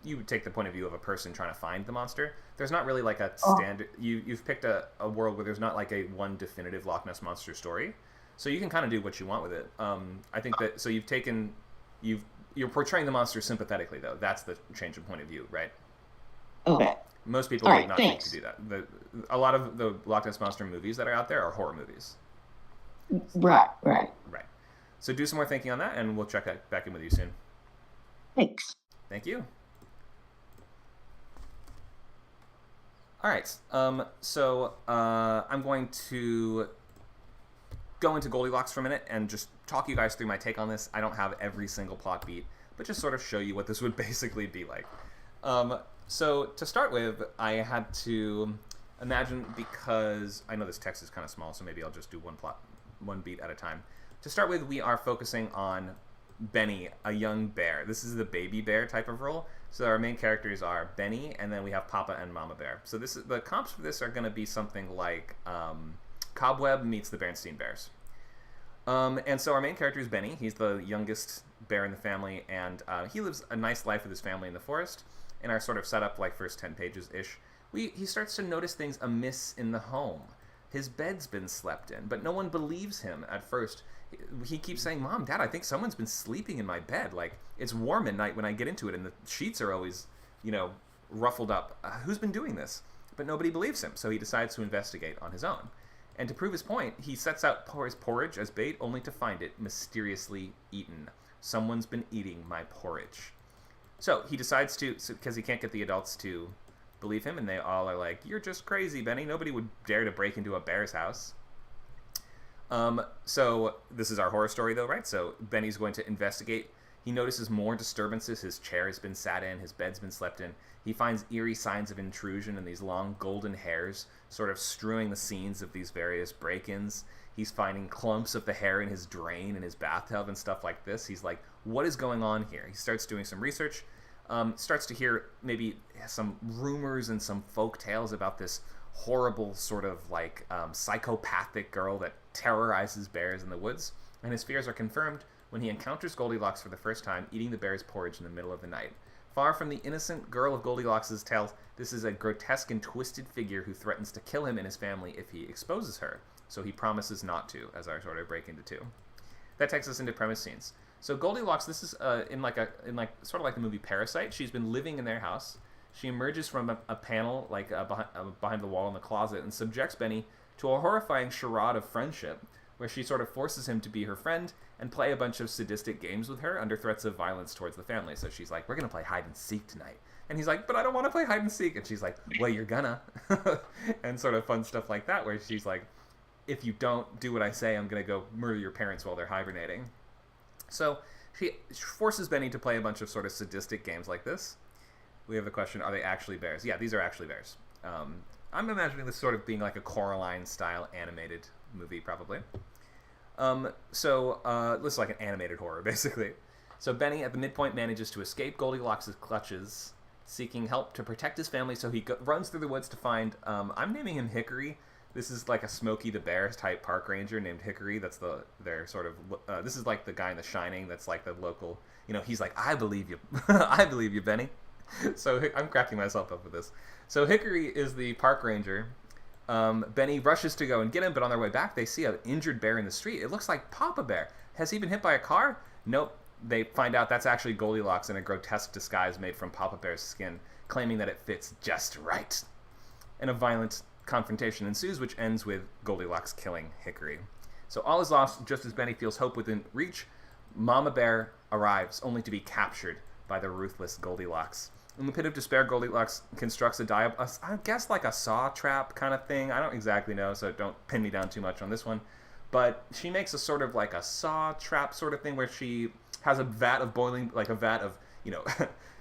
you would take the point of view of a person trying to find the monster. There's not really like a standard. You've picked a world where there's not like a one definitive Loch Ness monster story, so you can kind of do what you want with it. I think that so you've you're portraying the monster sympathetically, though. That's the change in point of view, right? Okay. Most people All would right, not thanks. think to do that. A lot of the Loch Ness Monster movies that are out there are horror movies. Right. Right. So do some more thinking on that, and we'll check back in with you soon. Thanks. Thank you. All right. So I'm going to go into Goldilocks for a minute and just talk you guys through my take on this. I don't have every single plot beat, but just sort of show you what this would basically be like. So to start with, I had to imagine, because I know this text is kind of small, so maybe I'll just do one beat at a time. To start with, we are focusing on Benny, a young bear. This is the baby bear type of role. So our main characters are Benny, and then we have Papa and Mama Bear. So the comps for this are going to be something like Cobweb meets the Bernstein Bears. And so our main character is Benny. He's the youngest bear in the family, and he lives a nice life with his family in the forest. In our sort of setup, like first 10 pages-ish, he starts to notice things amiss in the home. His bed's been slept in, but no one believes him at first. He keeps saying, Mom, Dad, I think someone's been sleeping in my bed. Like, it's warm at night when I get into it, and the sheets are always, ruffled up. Who's been doing this? But nobody believes him, so he decides to investigate on his own. And to prove his point, he sets out his porridge as bait, only to find it mysteriously eaten. Someone's been eating my porridge. So he decides to, because he can't get the adults to believe him, and they all are like, you're just crazy, Benny. Nobody would dare to break into a bear's house. So this is our horror story, though, right? So Benny's going to investigate. He notices more disturbances. His chair has been sat in. His bed's been slept in. He finds eerie signs of intrusion and these long golden hairs sort of strewing the scenes of these various break-ins. He's finding clumps of the hair in his drain in his bathtub and stuff like this. He's like, what is going on here? He starts doing some research, starts to hear maybe some rumors and some folk tales about this horrible sort of like psychopathic girl that terrorizes bears in the woods. And his fears are confirmed when he encounters Goldilocks for the first time, eating the bear's porridge in the middle of the night. Far from the innocent girl of Goldilocks' tale, this is a grotesque and twisted figure who threatens to kill him and his family if he exposes her. So he promises not to, as I sort of break into two. That takes us into premise scenes. So Goldilocks, this is in sort of like the movie Parasite. She's been living in their house. She emerges from a panel like behind the wall in the closet and subjects Benny to a horrifying charade of friendship, where she sort of forces him to be her friend and play a bunch of sadistic games with her under threats of violence towards the family. So she's like, we're going to play hide and seek tonight. And he's like, but I don't want to play hide and seek. And she's like, well, you're gonna. And sort of fun stuff like that, where she's like, if you don't do what I say, I'm going to go murder your parents while they're hibernating. So she forces Benny to play a bunch of sort of sadistic games like this. We have the question, are they actually bears? Yeah, these are actually bears. I'm imagining this sort of being like a Coraline-style animated movie, probably. This is like an animated horror, basically. So Benny, at the midpoint, manages to escape Goldilocks' clutches, seeking help to protect his family, so he runs through the woods to find, I'm naming him Hickory. This is like a Smokey the Bear type park ranger named Hickory. That's their sort of, this is like the guy in The Shining that's like the local, he's like, I believe you. I believe you, Benny. So I'm cracking myself up with this. So Hickory is the park ranger. Benny rushes to go and get him, but on their way back, they see an injured bear in the street. It looks like Papa Bear. Has he been hit by a car? Nope. They find out that's actually Goldilocks in a grotesque disguise made from Papa Bear's skin, claiming that it fits just right. And a violent confrontation ensues, which ends with Goldilocks killing Hickory. So all is lost just as Benny feels hope within reach. Mama Bear arrives, only to be captured by the ruthless Goldilocks. In the pit of despair, Goldilocks constructs I guess like a saw trap kind of thing. I don't exactly know, so don't pin me down too much on this one. But she makes a sort of like a saw trap sort of thing where she has a vat of boiling, like a vat of,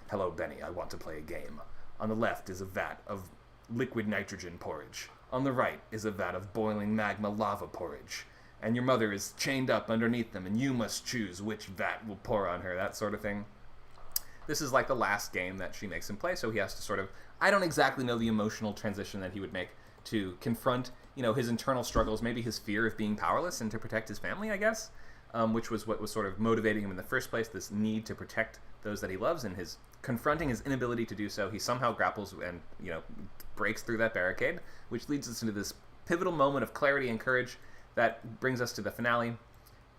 hello, Benny, I want to play a game. On the left is a vat of liquid nitrogen porridge. On the right is a vat of boiling magma lava porridge. And your mother is chained up underneath them, and you must choose which vat will pour on her, that sort of thing. This is like the last game that she makes him play, so he has to sort of, I don't exactly know the emotional transition that he would make to confront, his internal struggles, maybe his fear of being powerless and to protect his family, I guess, which was what was sort of motivating him in the first place, this need to protect those that he loves, and his confronting his inability to do so, he somehow grapples and, breaks through that barricade, which leads us into this pivotal moment of clarity and courage that brings us to the finale.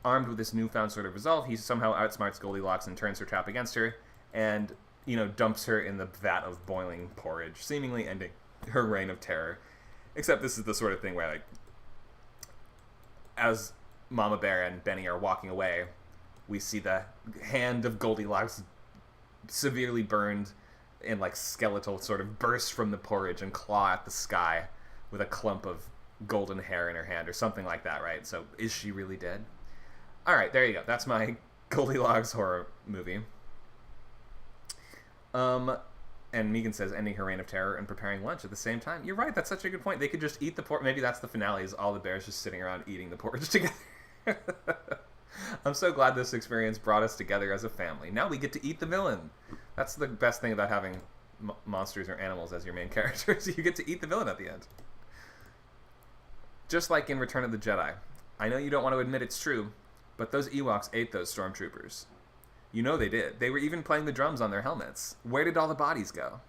armed with this newfound sort of resolve, he somehow outsmarts Goldilocks and turns her trap against her, and, dumps her in the vat of boiling porridge, seemingly ending her reign of terror. Except this is the sort of thing where, as Mama Bear and Benny are walking away, we see the hand of Goldilocks severely burned and, skeletal sort of burst from the porridge and claw at the sky with a clump of golden hair in her hand, or something like that, right? So, is she really dead? Alright, there you go. That's my Goldilocks horror movie. And Megan says, ending her reign of terror and preparing lunch at the same time. You're right, that's such a good point. They could just eat the porridge. Maybe that's the finale, is all the bears just sitting around eating the porridge together. I'm so glad this experience brought us together as a family. Now we get to eat the villain. That's the best thing about having monsters or animals as your main characters. You get to eat the villain at the end. Just like in Return of the Jedi. I know you don't want to admit it's true, but those Ewoks ate those stormtroopers. You know they did. They were even playing the drums on their helmets. Where did all the bodies go?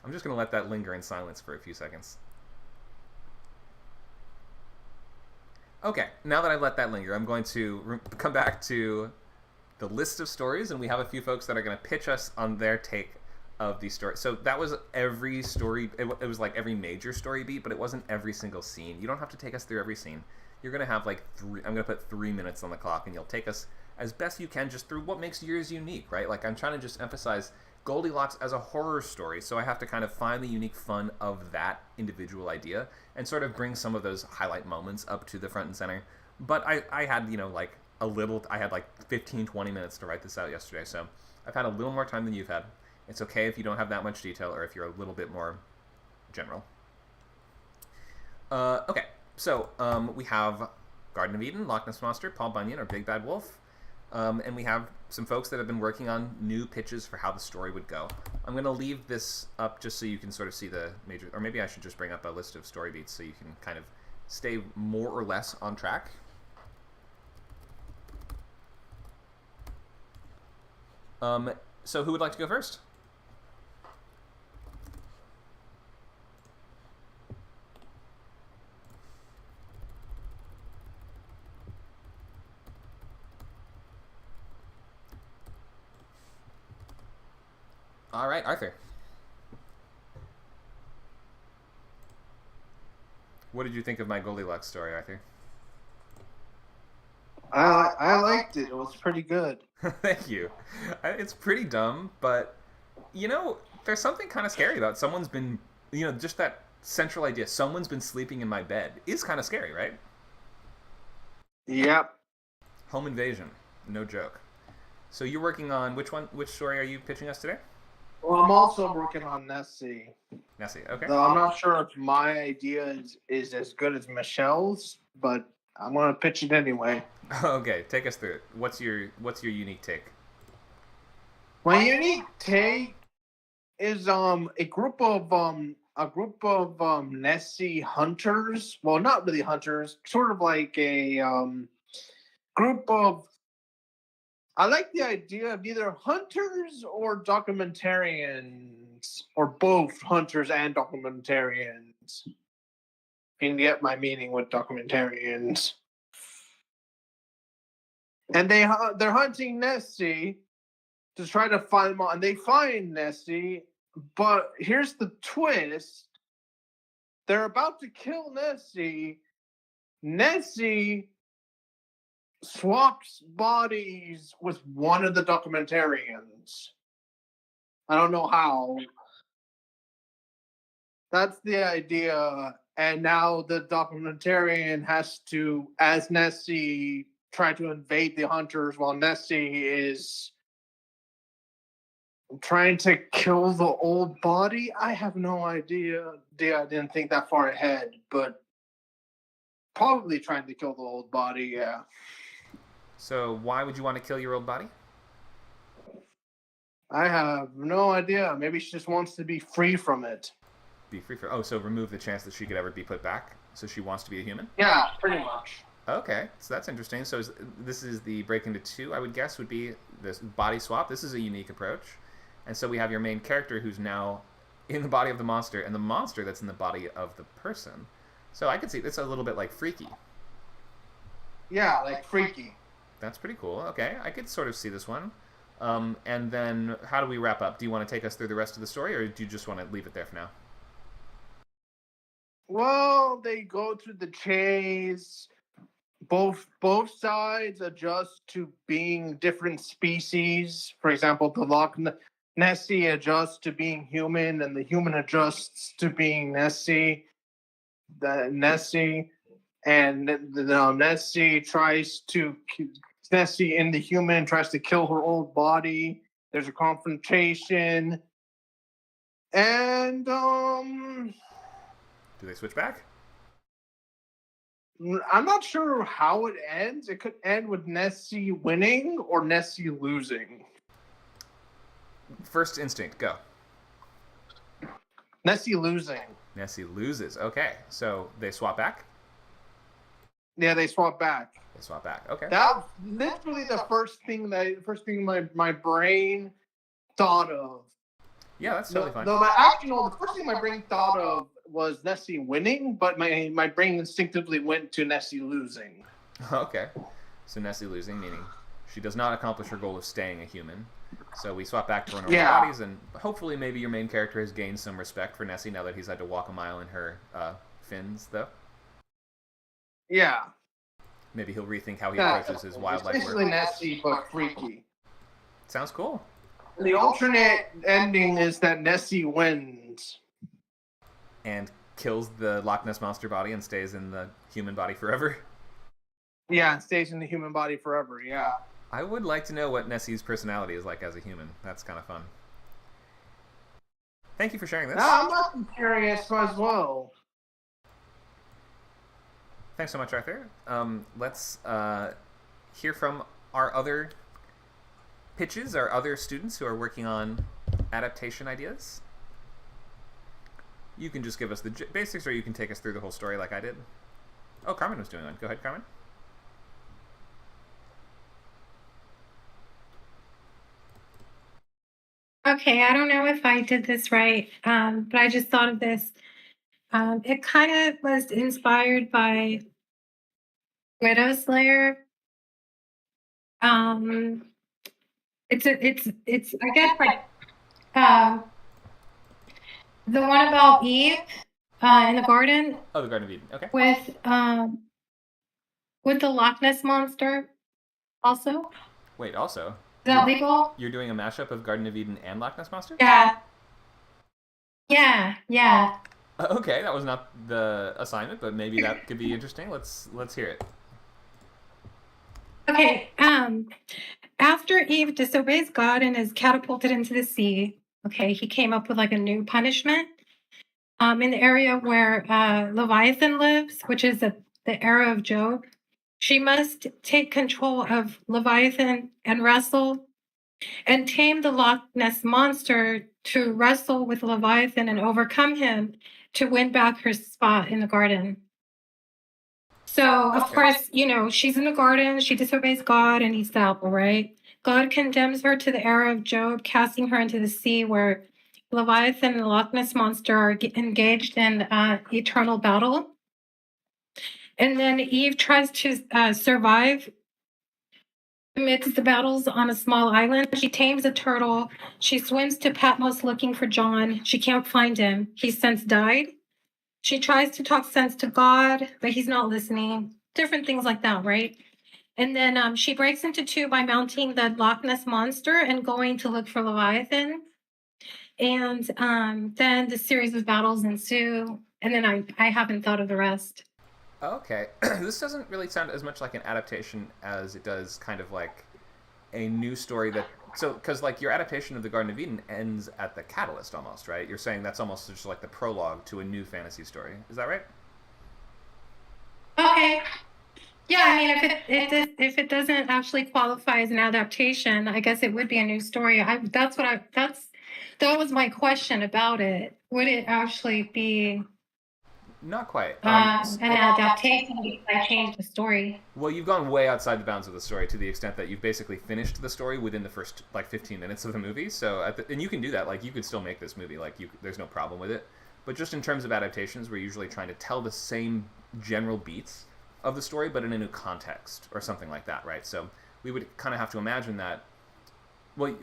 I'm just going to let that linger in silence for a few seconds. Okay, now that I've let that linger, I'm going to come back to the list of stories, and we have a few folks that are going to pitch us on their take of the story. So that was every story. It was like every major story beat, but it wasn't every single scene. You don't have to take us through every scene. You're going to have I'm going to put 3 minutes on the clock, and you'll take us as best you can just through what makes yours unique, right? I'm trying to just emphasize Goldilocks as a horror story, so I have to kind of find the unique fun of that individual idea and sort of bring some of those highlight moments up to the front and center. But I had, I had 15, 20 minutes to write this out yesterday, so I've had a little more time than you've had. It's okay if you don't have that much detail, or if you're a little bit more general. Okay, so we have Garden of Eden, Loch Ness Monster, Paul Bunyan, or Big Bad Wolf. And we have some folks that have been working on new pitches for how the story would go. I'm going to leave this up just so you can sort of see the major... Or maybe I should just bring up a list of story beats so you can kind of stay more or less on track. So who would like to go first? All right, Arthur. What did you think of my Goldilocks story, Arthur? I liked it. It was pretty good. Thank you. It's pretty dumb, but, there's something kind of scary about it. Someone's been, just that central idea, someone's been sleeping in my bed, is kind of scary, right? Yep. Home invasion. No joke. So you're working on, which story are you pitching us today? Well, I'm also working on Nessie. Nessie, okay. Though I'm not sure if my idea is as good as Michelle's, but I'm going to pitch it anyway. Okay, take us through it. What's your unique take? My unique take is a group of Nessie hunters. Well, not really hunters, sort of like a group of... I like the idea of either hunters or documentarians, or both hunters and documentarians. You can get my meaning with documentarians. And they're hunting Nessie to try to find them, and they find Nessie, but here's the twist. They're about to kill Nessie. Nessie swaps bodies with one of the documentarians. I don't know how. That's the idea. And now the documentarian has to, as Nessie, try to invade the hunters while Nessie is trying to kill the old body. I have no idea. I didn't think that far ahead, but probably trying to kill the old body, yeah. So why would you want to kill your old body? I have no idea. Maybe she just wants to be free from it. Be free from... Oh, so remove the chance that she could ever be put back? So she wants to be a human? Yeah, pretty much. Okay, so that's interesting. So this is the break into two, I would guess, would be this body swap. This is a unique approach. And so we have your main character who's now in the body of the monster, and the monster that's in the body of the person. So I could see it's a little bit like Freaky. Yeah, like freaky. That's pretty cool. Okay, I could sort of see this one. And then how do we wrap up? Do you want to take us through the rest of the story, or do you just want to leave it there for now? Well, they go through the chase. Both sides adjust to being different species. For example, the Loch Nessie adjusts to being human, and the human adjusts to being Nessie. And Nessie Nessie in the human tries to kill her old body. There's a confrontation, and Do they switch back? I'm not sure how it ends. It could end with Nessie winning or Nessie losing. First instinct, go. Nessie losing. Nessie loses. Okay, so they swap back? Yeah, they swap back. They swap back. Okay. That was literally the first thing my brain thought of. Yeah, that's totally fine. The first thing my brain thought of was Nessie winning, but my brain instinctively went to Nessie losing. Okay. So Nessie losing, meaning she does not accomplish her goal of staying a human. So we swap back to our normal bodies, and hopefully maybe your main character has gained some respect for Nessie now that he's had to walk a mile in her fins, though. Yeah. Maybe he'll rethink how he approaches his wildlife It's basically work. Nessie, but freaky. Sounds cool. The alternate ending is that Nessie wins. And kills the Loch Ness Monster body and stays in the human body forever. Yeah, it stays in the human body forever, yeah. I would like to know what Nessie's personality is like as a human. That's kind of fun. Thank you for sharing this. I'm curious as well. Thanks so much, Arthur. Let's hear from our other pitches, our other students who are working on adaptation ideas. You can just give us the basics, or you can take us through the whole story like I did. Oh, Carmen was doing one. Go ahead, Carmen. Okay, I don't know if I did this right, but I just thought of this. It kind of was inspired by Widow Slayer. It's I guess like the one about Eve in the garden Oh, the Garden of Eden. Okay. with the Loch Ness monster. Also, is Wait, also, that legal? you're doing a mashup of Garden of Eden and Loch Ness Monster? Yeah. Yeah. Okay, that was not the assignment, but maybe that could be interesting. Let's hear it. Okay. After Eve disobeys God and is catapulted into the sea, okay, he came up with like a new punishment. In the area where Leviathan lives, which is the era of Job, she must take control of Leviathan and wrestle and tame the Loch Ness monster to wrestle with Leviathan and overcome him to win back her spot in the garden. So, of course, she's in the garden, she disobeys God, and he's the apple, right? God condemns her to the era of Job, casting her into the sea where Leviathan and the Loch Ness monster are engaged in eternal battle. And then Eve tries to survive amidst the battles on a small island. She tames a turtle. She swims to Patmos looking for John. She can't find him. He's since died. She tries to talk sense to God, but he's not listening. Different things like that, right? And then she breaks into two by mounting the Loch Ness monster and going to look for Leviathan. And then the series of battles ensue. And then I haven't thought of the rest. Okay. This doesn't really sound as much like an adaptation as it does kind of like a new story that... So, because like your adaptation of the Garden of Eden ends at the catalyst almost, right? You're saying that's almost just like the prologue to a new fantasy story. Is that right? Okay. Yeah, I mean, if it doesn't actually qualify as an adaptation, I guess it would be a new story. That was my question about it. Would it actually be Not quite. an adaptation if I changed the story? Well, you've gone way outside the bounds of the story to the extent that you've basically finished the story within the first 15 minutes of the movie. So, and you can do that. Like, you could still make this movie. Like, there's no problem with it. But just in terms of adaptations, we're usually trying to tell the same general beats of the story, but in a new context or something like that, right? So we would kind of have to imagine that. Well,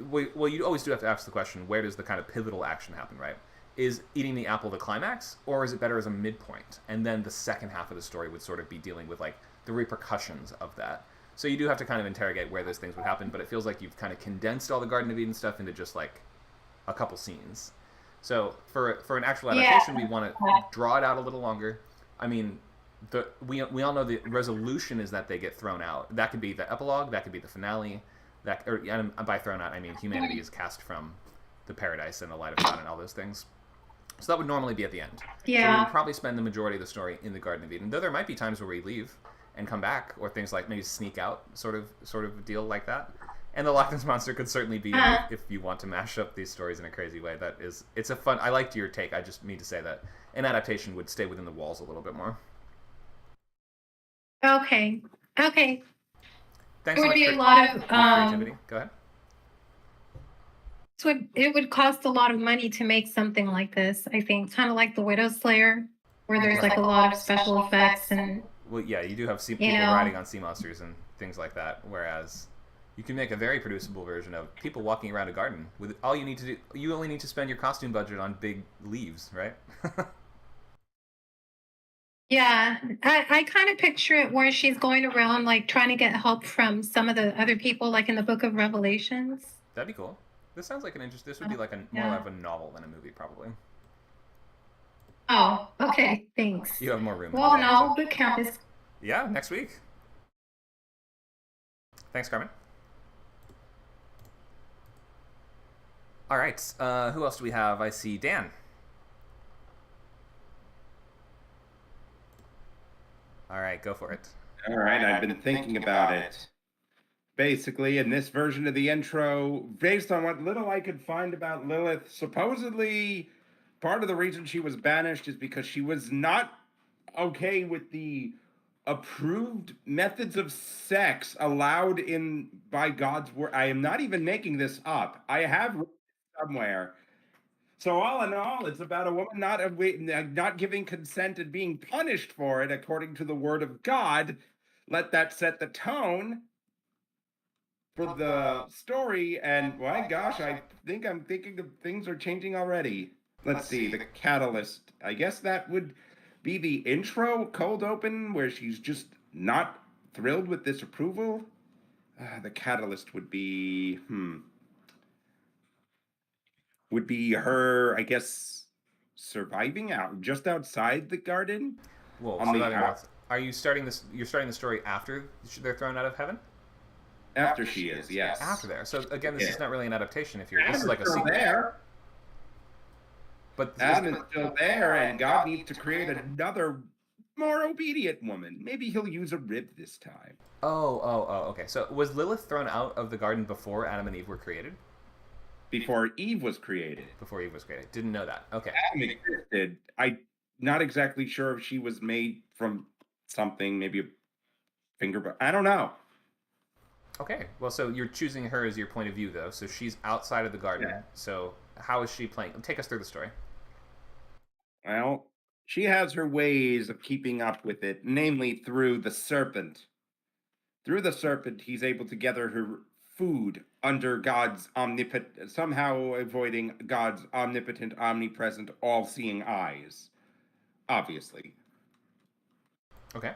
you always do have to ask the question: where does the kind of pivotal action happen, right? Is eating the apple the climax, or is it better as a midpoint? And then the second half of the story would sort of be dealing with like the repercussions of that. So you do have to kind of interrogate where those things would happen, but it feels like you've kind of condensed all the Garden of Eden stuff into just like a couple scenes. So for an actual adaptation, we want to draw it out a little longer. I mean, we all know the resolution is that they get thrown out. That could be the epilogue, that could be the finale. And by thrown out, I mean humanity is cast from the paradise and the light of God and all those things. So that would normally be at the end. Yeah. So we would probably spend the majority of the story in the Garden of Eden, though there might be times where we leave and come back, or things like maybe sneak out, sort of deal like that. And the Loch Ness Monster could certainly be, if you want to mash up these stories in a crazy way. It's a fun. I liked your take. I just need to say that an adaptation would stay within the walls a little bit more. Okay. Thanks It would be a lot of creativity. Go ahead. So it would cost a lot of money to make something like this, I think. Kind of like the Widow Slayer, where there's like a lot of special effects and... Well, yeah, you do have people riding on sea monsters and things like that, whereas you can make a very producible version of people walking around a garden. With all you need to do, you only need to spend your costume budget on big leaves, right? Yeah, I kind of picture it where she's going around like trying to get help from some of the other people, like in the Book of Revelations. That'd be cool. This sounds like this would be like more of a novel than a movie, probably. Oh, okay, thanks. You have more room. Well, no, boot camp is... Yeah, next week. Thanks, Carmen. All right, who else do we have? I see Dan. All right, go for it. All right, I've been thinking about it. Basically, in this version of the intro, based on what little I could find about Lilith, supposedly part of the reason she was banished is because she was not okay with the approved methods of sex allowed by God's word. I am not even making this up. I have read it somewhere. So all in all, it's about a woman not giving consent and being punished for it according to the word of God. Let that set the tone for the story. And my gosh, I think I'm thinking of things are changing already. Let's see, the catalyst. I guess that would be the intro cold open where she's just not thrilled with this approval. The catalyst would be her, I guess, surviving out just outside the garden. Whoa, are you starting this? You're starting the story after they're thrown out of heaven. After she is, yes. After there. So again, this is not really an adaptation. This is like a sequel. There. But Adam is still there, and God needs to create another, more obedient woman. Maybe he'll use a rib this time. Oh, okay. So was Lilith thrown out of the garden before Adam and Eve were created? Before Eve was created. Before Eve was created. Didn't know that. Okay. Adam existed. I'm not exactly sure if she was made from something, maybe a finger, but I don't know. Okay. Well, so you're choosing her as your point of view, though. So she's outside of the garden. Yeah. So how is she playing? Take us through the story. Well, she has her ways of keeping up with it, namely through the serpent. Through the serpent, he's able to gather her food under God's somehow avoiding God's omnipotent, omnipresent, all-seeing eyes. Obviously. Okay.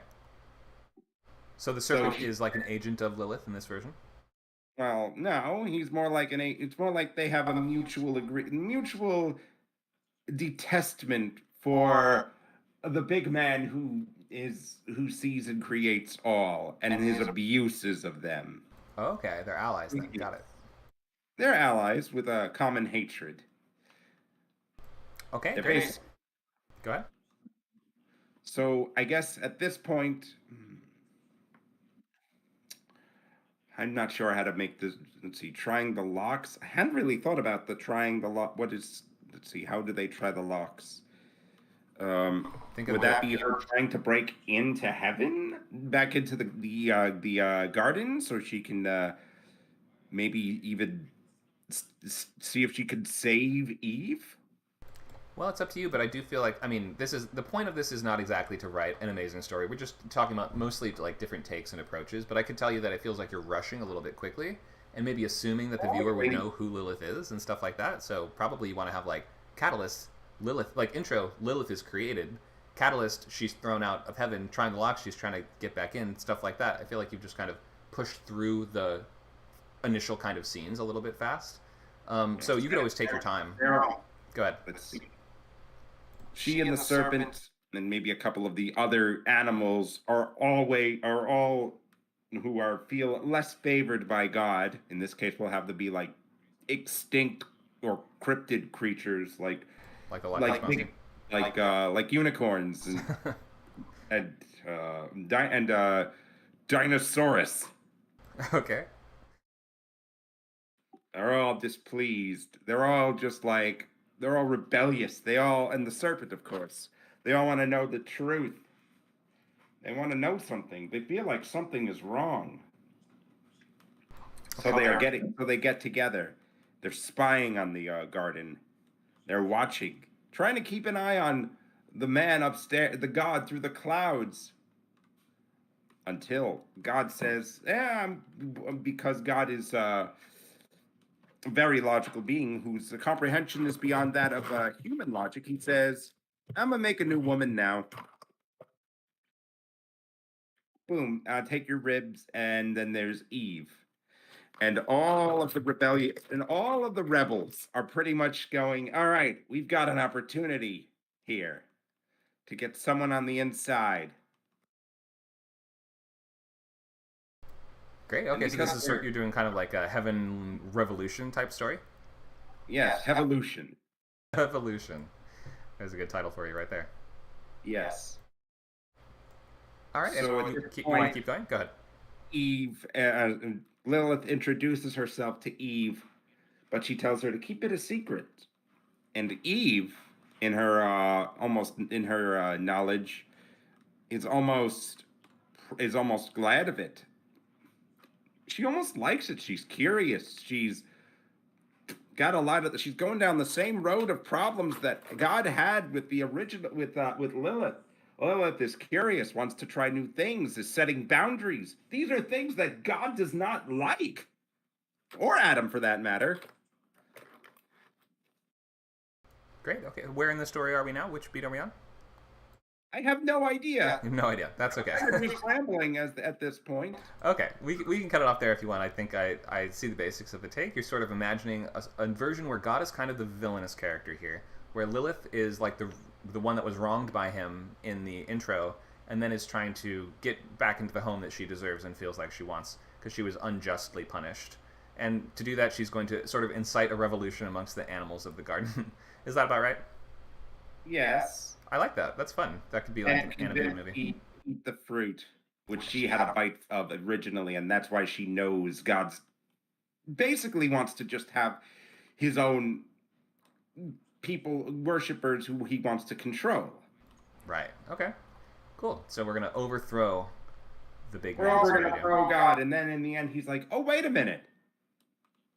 So the serpent is like an agent of Lilith in this version? Well, no, he's more like it's more like they have a mutual detestment for the big man who sees and creates all, and his abuses of them. Okay, they're allies then. Got it. They're allies with a common hatred. Okay, great. Go ahead. So I guess at this point, I'm not sure how to make this. Let's see, trying the locks. I hadn't really thought about the trying the lock. Let's see, how do they try the locks? Would that be her trying to break into heaven, back into the garden, so she can maybe even see if she could save Eve? Well, it's up to you, but I do feel like, I mean, this is the point of this is not exactly to write an amazing story. We're just talking about mostly like different takes and approaches, but I could tell you that it feels like you're rushing a little bit quickly and maybe assuming that the viewer would know who Lilith is and stuff like that. So probably you want to have like catalyst, Lilith, like intro, Lilith is created. Catalyst, she's thrown out of heaven. Triangle lock, she's trying to get back in, stuff like that. I feel like you've just kind of pushed through the initial kind of scenes a little bit fast. So you could always take your time. Go ahead. Let's see. She and the serpent, and maybe a couple of the other animals are all who feel less favored by God. In this case, we'll have to be like extinct or cryptid creatures, like unicorns and Dinosaurus. Okay. Are all displeased. They're all rebellious. And the serpent, of course. They all want to know the truth. They want to know something. They feel like something is wrong. So they get together. They're spying on the garden. They're watching, trying to keep an eye on the man upstairs, the god through the clouds. Until God says, because God is a very logical being whose comprehension is beyond that of human logic, he says, I'm going to make a new woman now. Boom, take your ribs, and then there's Eve. And all of the rebellion and all of the rebels are pretty much going, all right, we've got an opportunity here to get someone on the inside. Great. Okay, so this is you're doing kind of like a Heaven Revolution type story? Yes, Evolution. Evolution. There's a good title for you right there. Yes. All right, so you want to keep going? Go ahead. Eve, Lilith introduces herself to Eve, but she tells her to keep it a secret. And Eve, in her knowledge, is almost glad of it. She almost likes it. She's curious. She's got she's going down the same road of problems that God had with the original with Lilith. Lilith is curious, wants to try new things, is setting boundaries. These are things that God does not like, or Adam for that matter. Great. Okay, where in the story are we now? Which beat are we on? I have no idea. You have no idea. That's okay. I'm just rambling at this point. Okay, we can cut it off there if you want. I think I see the basics of the take. You're sort of imagining a version where God is kind of the villainous character here, where Lilith is like the one that was wronged by him in the intro, and then is trying to get back into the home that she deserves and feels like she wants because she was unjustly punished. And to do that, she's going to sort of incite a revolution amongst the animals of the garden. Is that about right? Yes. I like that. That's fun. That could be like an animated movie. Eat the fruit, which she had a bite of originally, and that's why she knows God's basically wants to just have his own people, worshippers who he wants to control. Right. Okay. Cool. So we're going to overthrow the big We're going to throw God, and then in the end he's like, oh, wait a minute.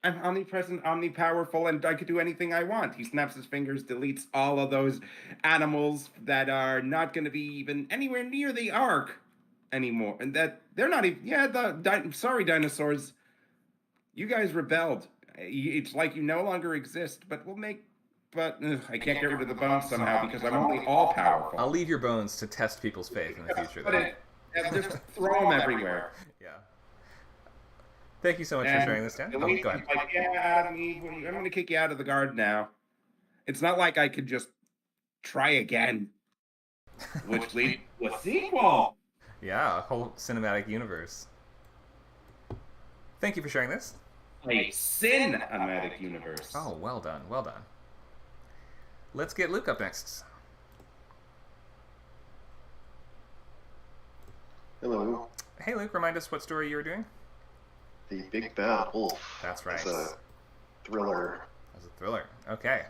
I'm omnipresent, omnipowerful, and I could do anything I want. He snaps his fingers, deletes all of those animals that are not going to be even anywhere near the ark anymore. And that they're not even, sorry, dinosaurs. You guys rebelled. It's like you no longer exist, but I can't get rid of the bones somehow because I'm only all-powerful. I'll leave your bones to test people's faith in the future. Just throw them everywhere. Yeah. Thank you so much for sharing this, Dan. Go ahead. Like, Adam, I'm going to kick you out of the garden now. It's not like I could just try again, which leads to a sequel. Yeah, a whole cinematic universe. Thank you for sharing this. A cinematic universe. Oh, well done, well done. Let's get Luke up next. Hello. Hey, Luke, remind us what story you were doing? The Big Bad Wolf. That's right. It's a thriller. That's a thriller. Okay.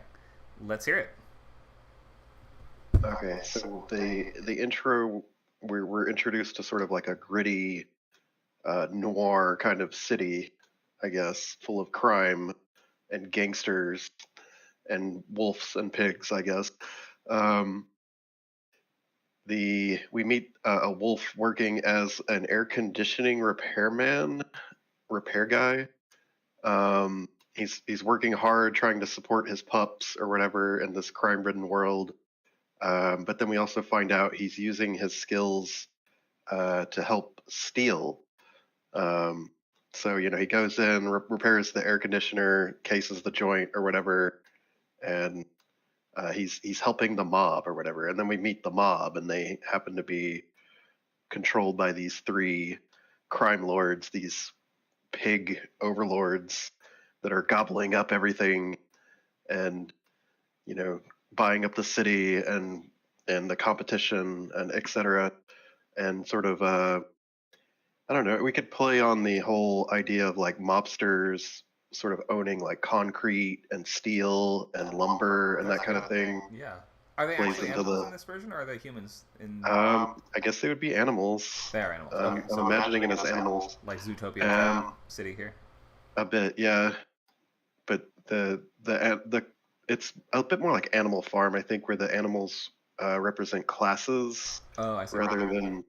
Let's hear it. Okay, so the intro, we're introduced to sort of like a gritty noir kind of city, I guess, full of crime and gangsters. wolves and pigs, I guess. We meet a wolf working as an air conditioning repair guy. He's working hard trying to support his pups or whatever in this crime-ridden world. But then we also find out he's using his skills to help steal. So, he goes in, repairs the air conditioner, cases the joint or whatever, and he's helping the mob or whatever. And then we meet the mob, and they happen to be controlled by these 3 crime lords, these pig overlords that are gobbling up everything and, buying up the city and the competition and etc. And sort of, I don't know, we could play on the whole idea of like mobsters sort of owning like concrete and steel and lumber and that kind of thing. Yeah. Are they Plays actually into animals the- in this version, or are they humans in? I guess they would be animals. They are animals. Okay. I'm imagining it as animals. Like Zootopia city here. A bit, yeah. But the it's a bit more like Animal Farm, I think, where the animals represent classes Oh, I see. rather than.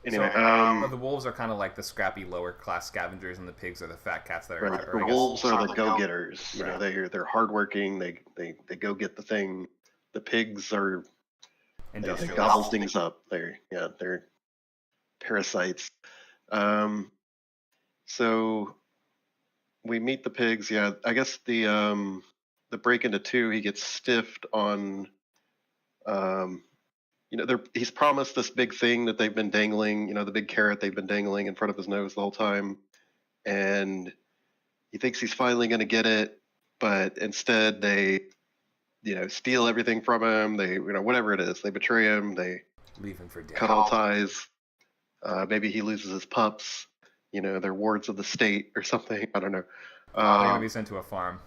Anyway, The wolves are kind of like the scrappy lower class scavengers, and the pigs are the fat cats that are. right, or the I guess- wolves are the go-getters. Right. They're hardworking. They go get the thing. The pigs are they industrialists. gobble things up. They're parasites. So we meet the pigs. Yeah, I guess the break into 2, he gets stiffed on. He's promised this big thing that they've been dangling. The big carrot they've been dangling in front of his nose the whole time, and he thinks he's finally going to get it, but instead they, steal everything from him. They, whatever it is, they betray him. They Leave him for dead. cut all ties. Maybe he loses his pups. They're wards of the state or something. I don't know. They're gonna be sent to a farm.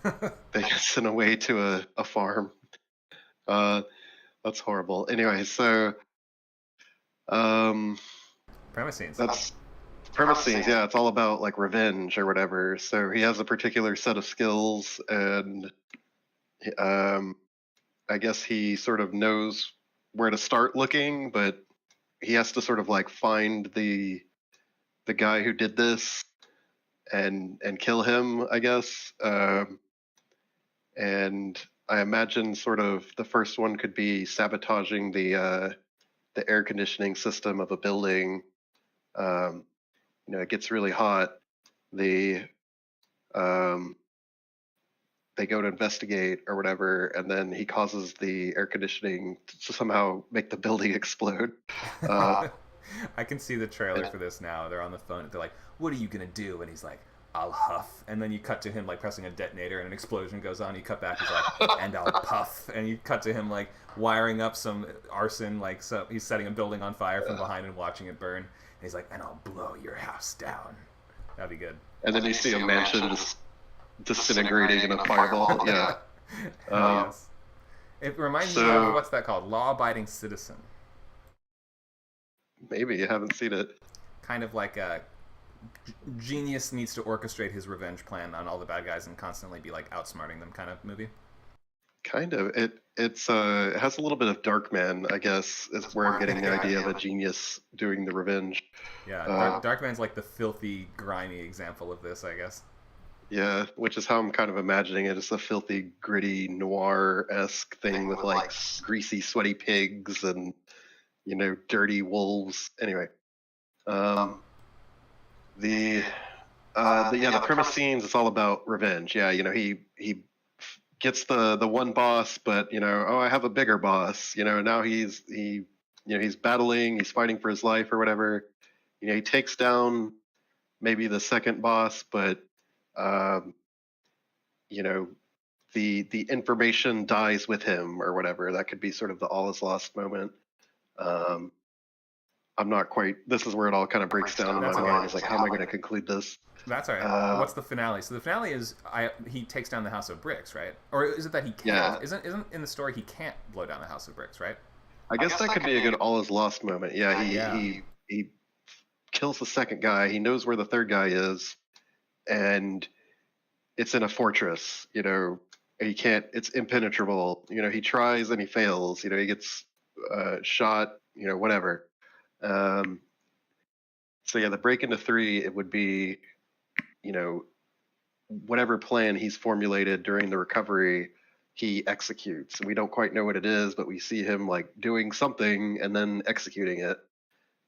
They get sent away to a farm. That's horrible. Anyway, so Premise scenes. that's premise scenes. Yeah, it's all about like revenge or whatever. So he has a particular set of skills, and I guess he sort of knows where to start looking, but he has to sort of like find the guy who did this and kill him, I guess. And I imagine sort of the first one could be sabotaging the air conditioning system of a building. It gets really hot. They go to investigate or whatever, and then he causes the air conditioning to somehow make the building explode. I can see the trailer for this now. They're on the phone. They're like, "What are you gonna do?" And he's like, "I'll huff." And then you cut to him like pressing a detonator, and an explosion goes on. You cut back. He's like, "And I'll puff." And you cut to him like wiring up some arson. Like, so he's setting a building on fire from behind and watching it burn. And he's like, "And I'll blow your house down." That'd be good. And then you see a mansion just disintegrating in a fireball. Yeah. Hell yes. It reminds me of what's that called? Law-abiding citizen. Maybe you haven't seen it. Kind of like a genius needs to orchestrate his revenge plan on all the bad guys and constantly be like outsmarting them kind of movie. Kind of. It has a little bit of Darkman, I guess, is where I'm getting the idea of a genius doing the revenge. Yeah, Darkman's like the filthy, grimy example of this, I guess. Yeah, which is how I'm kind of imagining it. It's a filthy, gritty, noir-esque thing with like greasy, sweaty pigs and dirty wolves. Anyway, the premise scenes, it's all about revenge. Yeah, he gets the one boss, but I have a bigger boss. Now he's battling, he's fighting for his life or whatever. He takes down maybe the second boss, but the information dies with him or whatever. That could be sort of the all is lost moment. I'm not quite. This is where it all kind of breaks down in my mind. It's like, how am I going to conclude this? That's all right. What's the finale? So the finale is he takes down the House of Bricks, right? Or is it that he can't? Yeah. Isn't in the story he can't blow down the House of Bricks, right? I guess that could be a good all is lost moment. Yeah, he kills the second guy. He knows where the third guy is, and it's in a fortress. he can't. It's impenetrable. He tries and he fails. He gets shot. Whatever. So yeah, the break into 3, it would be, whatever plan he's formulated during the recovery, he executes. We don't quite know what it is, but we see him like doing something and then executing it,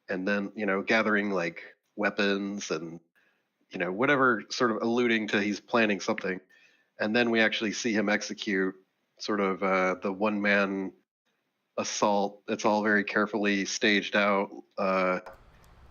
and then gathering like weapons and whatever, sort of alluding to he's planning something, and then we actually see him execute sort of the one man assault. It's all very carefully staged out.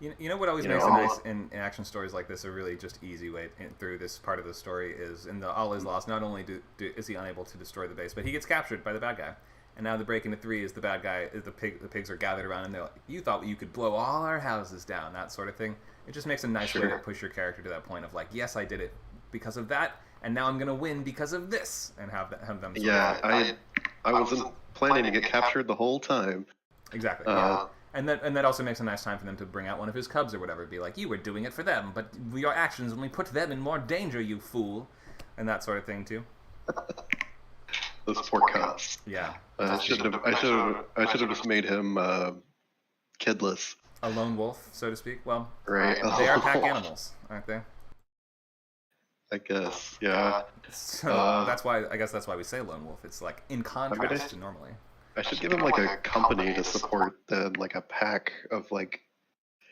You know what always makes it nice in action stories like this, a really just easy way through this part of the story is in the All Is Lost, not only is he unable to destroy the base, but he gets captured by the bad guy. And now the break into 3 is the bad guy, the pigs are gathered around and they're like, you thought you could blow all our houses down, that sort of thing. It just makes a nice way to push your character to that point of like, yes, I did it because of that, and now I'm going to win because of this, and have them I wasn't planning to get captured the whole time. Exactly. Yeah. And that also makes a nice time for them to bring out one of his cubs or whatever. Be like, you were doing it for them, but your actions only put them in more danger, you fool. And that sort of thing, too. Those poor cubs. Yeah. I should have just made him kidless. A lone wolf, so to speak. Well, right. They are pack animals, aren't they? I guess, yeah. So that's why we say lone wolf. It's like in contrast to normally. I should give him like a company to support them, like a pack of like.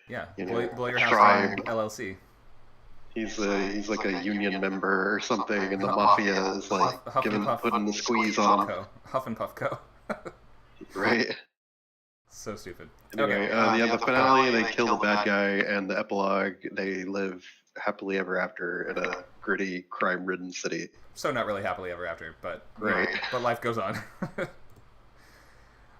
Yeah, blow your house tribe. down, LLC. He's like a union member or something, and the mafia is like putting the squeeze on. Huff and Puff Co. Right. So stupid. Anyway, okay. The finale, they kill the bad guy, and the epilogue, they live happily ever after in a gritty, crime-ridden city. So not really happily ever after, but right. But life goes on.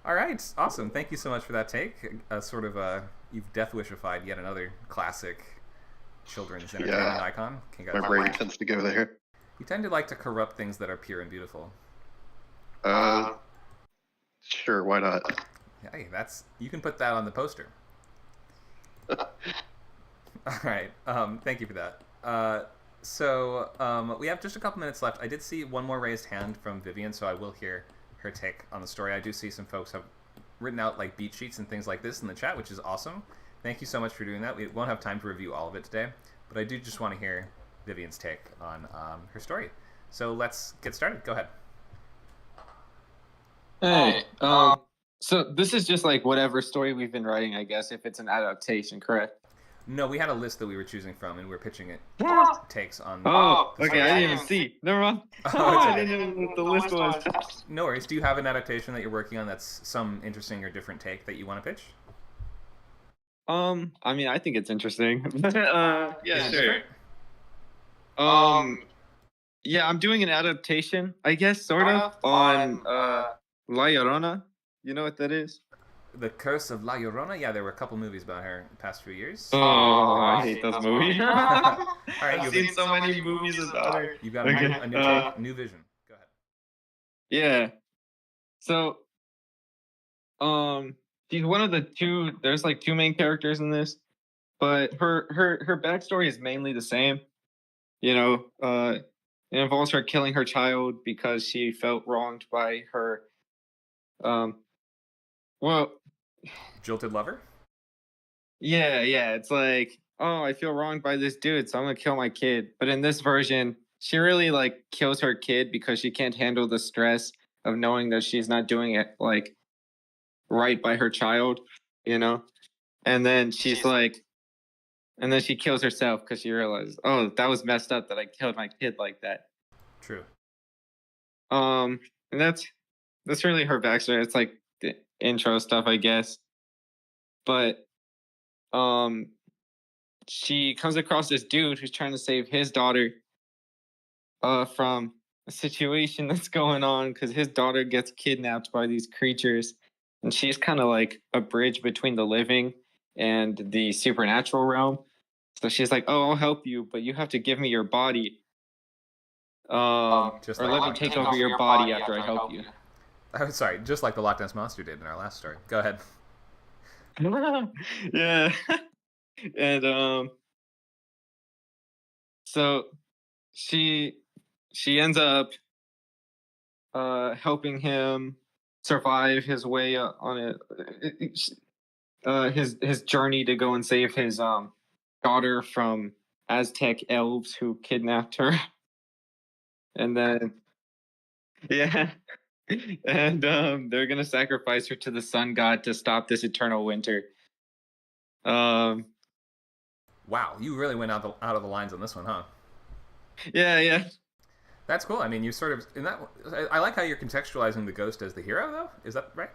All right, awesome. Thank you so much for that take. You've death wishified yet another classic children's entertainment icon. My brain tends to go there. You tend to like to corrupt things that are pure and beautiful. Sure, why not? Hey, you can put that on the poster. All right, thank you for that. So we have just a couple minutes left. I did see one more raised hand from Vivian, so I will hear her take on the story. I do see some folks have written out like beat sheets and things like this in the chat, which is awesome. Thank you so much for doing that. We won't have time to review all of it today, but I do just want to hear Vivian's take on her story. So let's get started. Go ahead. Hey, so this is just like whatever story we've been writing, I guess, if it's an adaptation, correct? No, we had a list that we were choosing from, and we're pitching it. Takes on. Oh, okay. I didn't even see. Never mind. I didn't know what the list was. No worries. Do you have an adaptation that you're working on that's some interesting or different take that you want to pitch? I mean, I think it's interesting. Yeah, sure. Yeah, I'm doing an adaptation, I guess, sort of, on La Llorona. You know what that is? The Curse of La Llorona? Yeah, there were a couple movies about her in the past few years. Oh, I hate those movies. All right, I've seen so many movies about her. You've got a new vision. Go ahead. Yeah. So, she's one of the two. There's like two main characters in this, but her backstory is mainly the same. You know, it involves her killing her child because she felt wronged by her. Well, jilted lover? Yeah. It's like, oh, I feel wronged by this dude, so I'm gonna kill my kid. But in this version, she really like kills her kid because she can't handle the stress of knowing that she's not doing it like right by her child, you know? And then she's like, and then she kills herself because she realizes, oh, that was messed up that I killed my kid like that. True. And that's really her backstory. It's like the intro stuff, I guess. But she comes across this dude who's trying to save his daughter from a situation that's going on because his daughter gets kidnapped by these creatures, and she's kind of like a bridge between the living and the supernatural realm. So she's like, oh, I'll help you, but you have to give me your body. Or let me take over your body after I help you. Oh, sorry, just like the Loch Ness Monster did in our last story. Go ahead. Yeah. And so she ends up helping him survive his way on his journey to go and save his daughter from Aztec elves who kidnapped her. And then yeah. And they're gonna sacrifice her to the sun god to stop this eternal winter. Wow, you really went out of the lines on this one, huh? Yeah. That's cool. I mean, you sort of in that. I like how you're contextualizing the ghost as the hero, though. Is that right?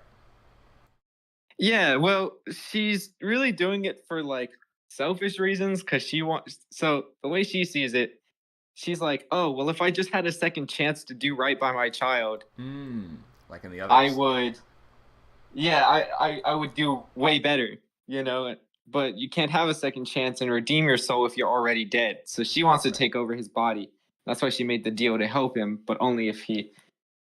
Yeah, well, she's really doing it for like selfish reasons because she wants. So the way she sees it, she's like, "Oh, well, if I just had a second chance to do right by my child, like in the others, I would. Yeah, I would do way better, you know. But you can't have a second chance and redeem your soul if you're already dead. So she wants to take over his body. That's why she made the deal to help him, but only if he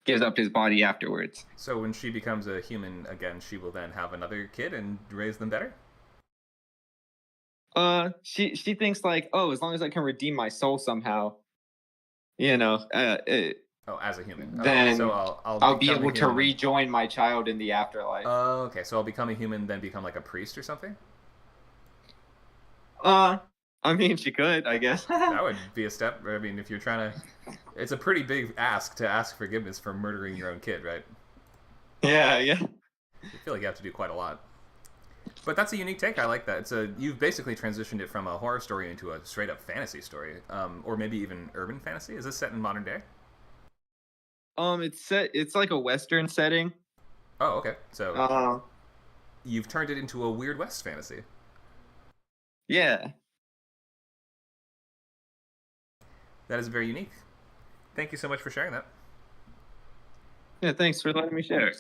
gives up his body afterwards. So when she becomes a human again, she will then have another kid and raise them better? She thinks like, oh, as long as I can redeem my soul somehow, you know, as a human, then so I'll be able to rejoin my child in the afterlife. Oh, okay. So I'll become a human, then become like a priest or something? I mean, she could, I guess. That would be a step. I mean, if you're trying to... It's a pretty big ask to ask forgiveness for murdering your own kid, right? Yeah. I feel like you have to do quite a lot. But that's a unique take. I like that. You've basically transitioned it from a horror story into a straight-up fantasy story. Or maybe even urban fantasy. Is this set in modern day? It's like a Western setting. Oh, okay. So you've turned it into a Weird West fantasy. Yeah. That is very unique. Thank you so much for sharing that. Yeah, thanks for letting me share.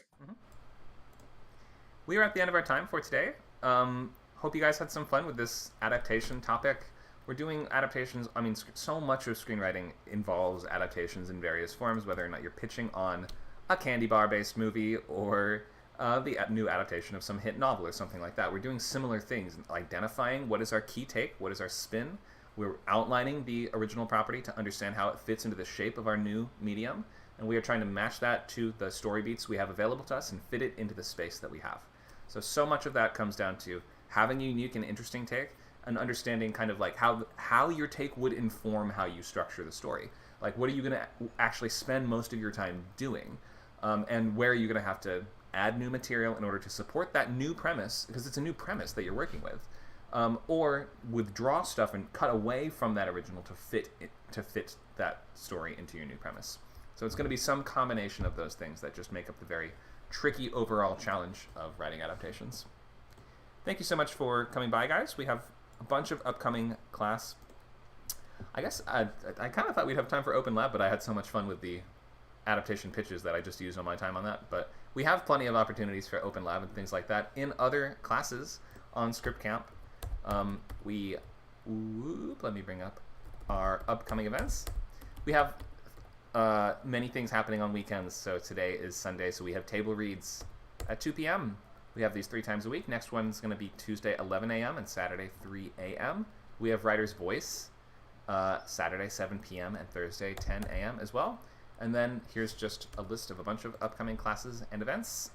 We are at the end of our time for today. Hope you guys had some fun with this adaptation topic. We're doing adaptations. I mean, so much of screenwriting involves adaptations in various forms, whether or not you're pitching on a candy bar-based movie or the new adaptation of some hit novel or something like that. We're doing similar things, identifying what is our key take, what is our spin. We're outlining the original property to understand how it fits into the shape of our new medium, and we are trying to match that to the story beats we have available to us and fit it into the space that we have. So much of that comes down to having a unique and interesting take and understanding kind of like how your take would inform how you structure the story. Like, what are you going to actually spend most of your time doing? And where are you going to have to add new material in order to support that new premise, because it's a new premise that you're working with. Or withdraw stuff and cut away from that original to fit that story into your new premise. So it's going to be some combination of those things that just make up the very tricky overall challenge of writing adaptations. Thank you so much for coming by, guys. We have a bunch of upcoming class. I guess I kind of thought we'd have time for open lab, but I had so much fun with the adaptation pitches that I just used all my time on that. But we have plenty of opportunities for open lab and things like that in other classes on Script Camp. Let me bring up our upcoming events. We have many things happening on weekends. So today is Sunday, so we have table reads at 2 p.m. We have these 3 times a week. Next one's going to be Tuesday 11 a.m. and Saturday 3 a.m. We have Writer's Voice Saturday 7 p.m. and Thursday 10 a.m. as well. And then here's just a list of a bunch of upcoming classes and events.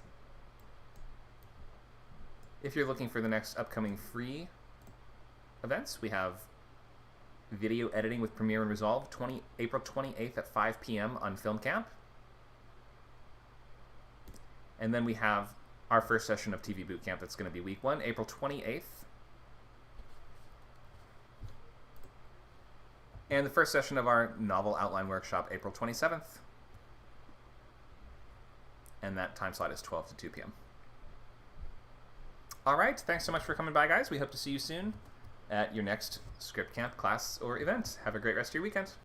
If you're looking for the next upcoming free events, we have video editing with Premiere and Resolve, April 28th at 5 p.m. on Film Camp. And then we have our first session of TV Boot Camp. That's going to be week 1, April 28th. And the first session of our novel outline workshop, April 27th. And that time slot is 12 to 2 p.m. All right, thanks so much for coming by, guys. We hope to see you soon at your next Script Camp class or event. Have a great rest of your weekend.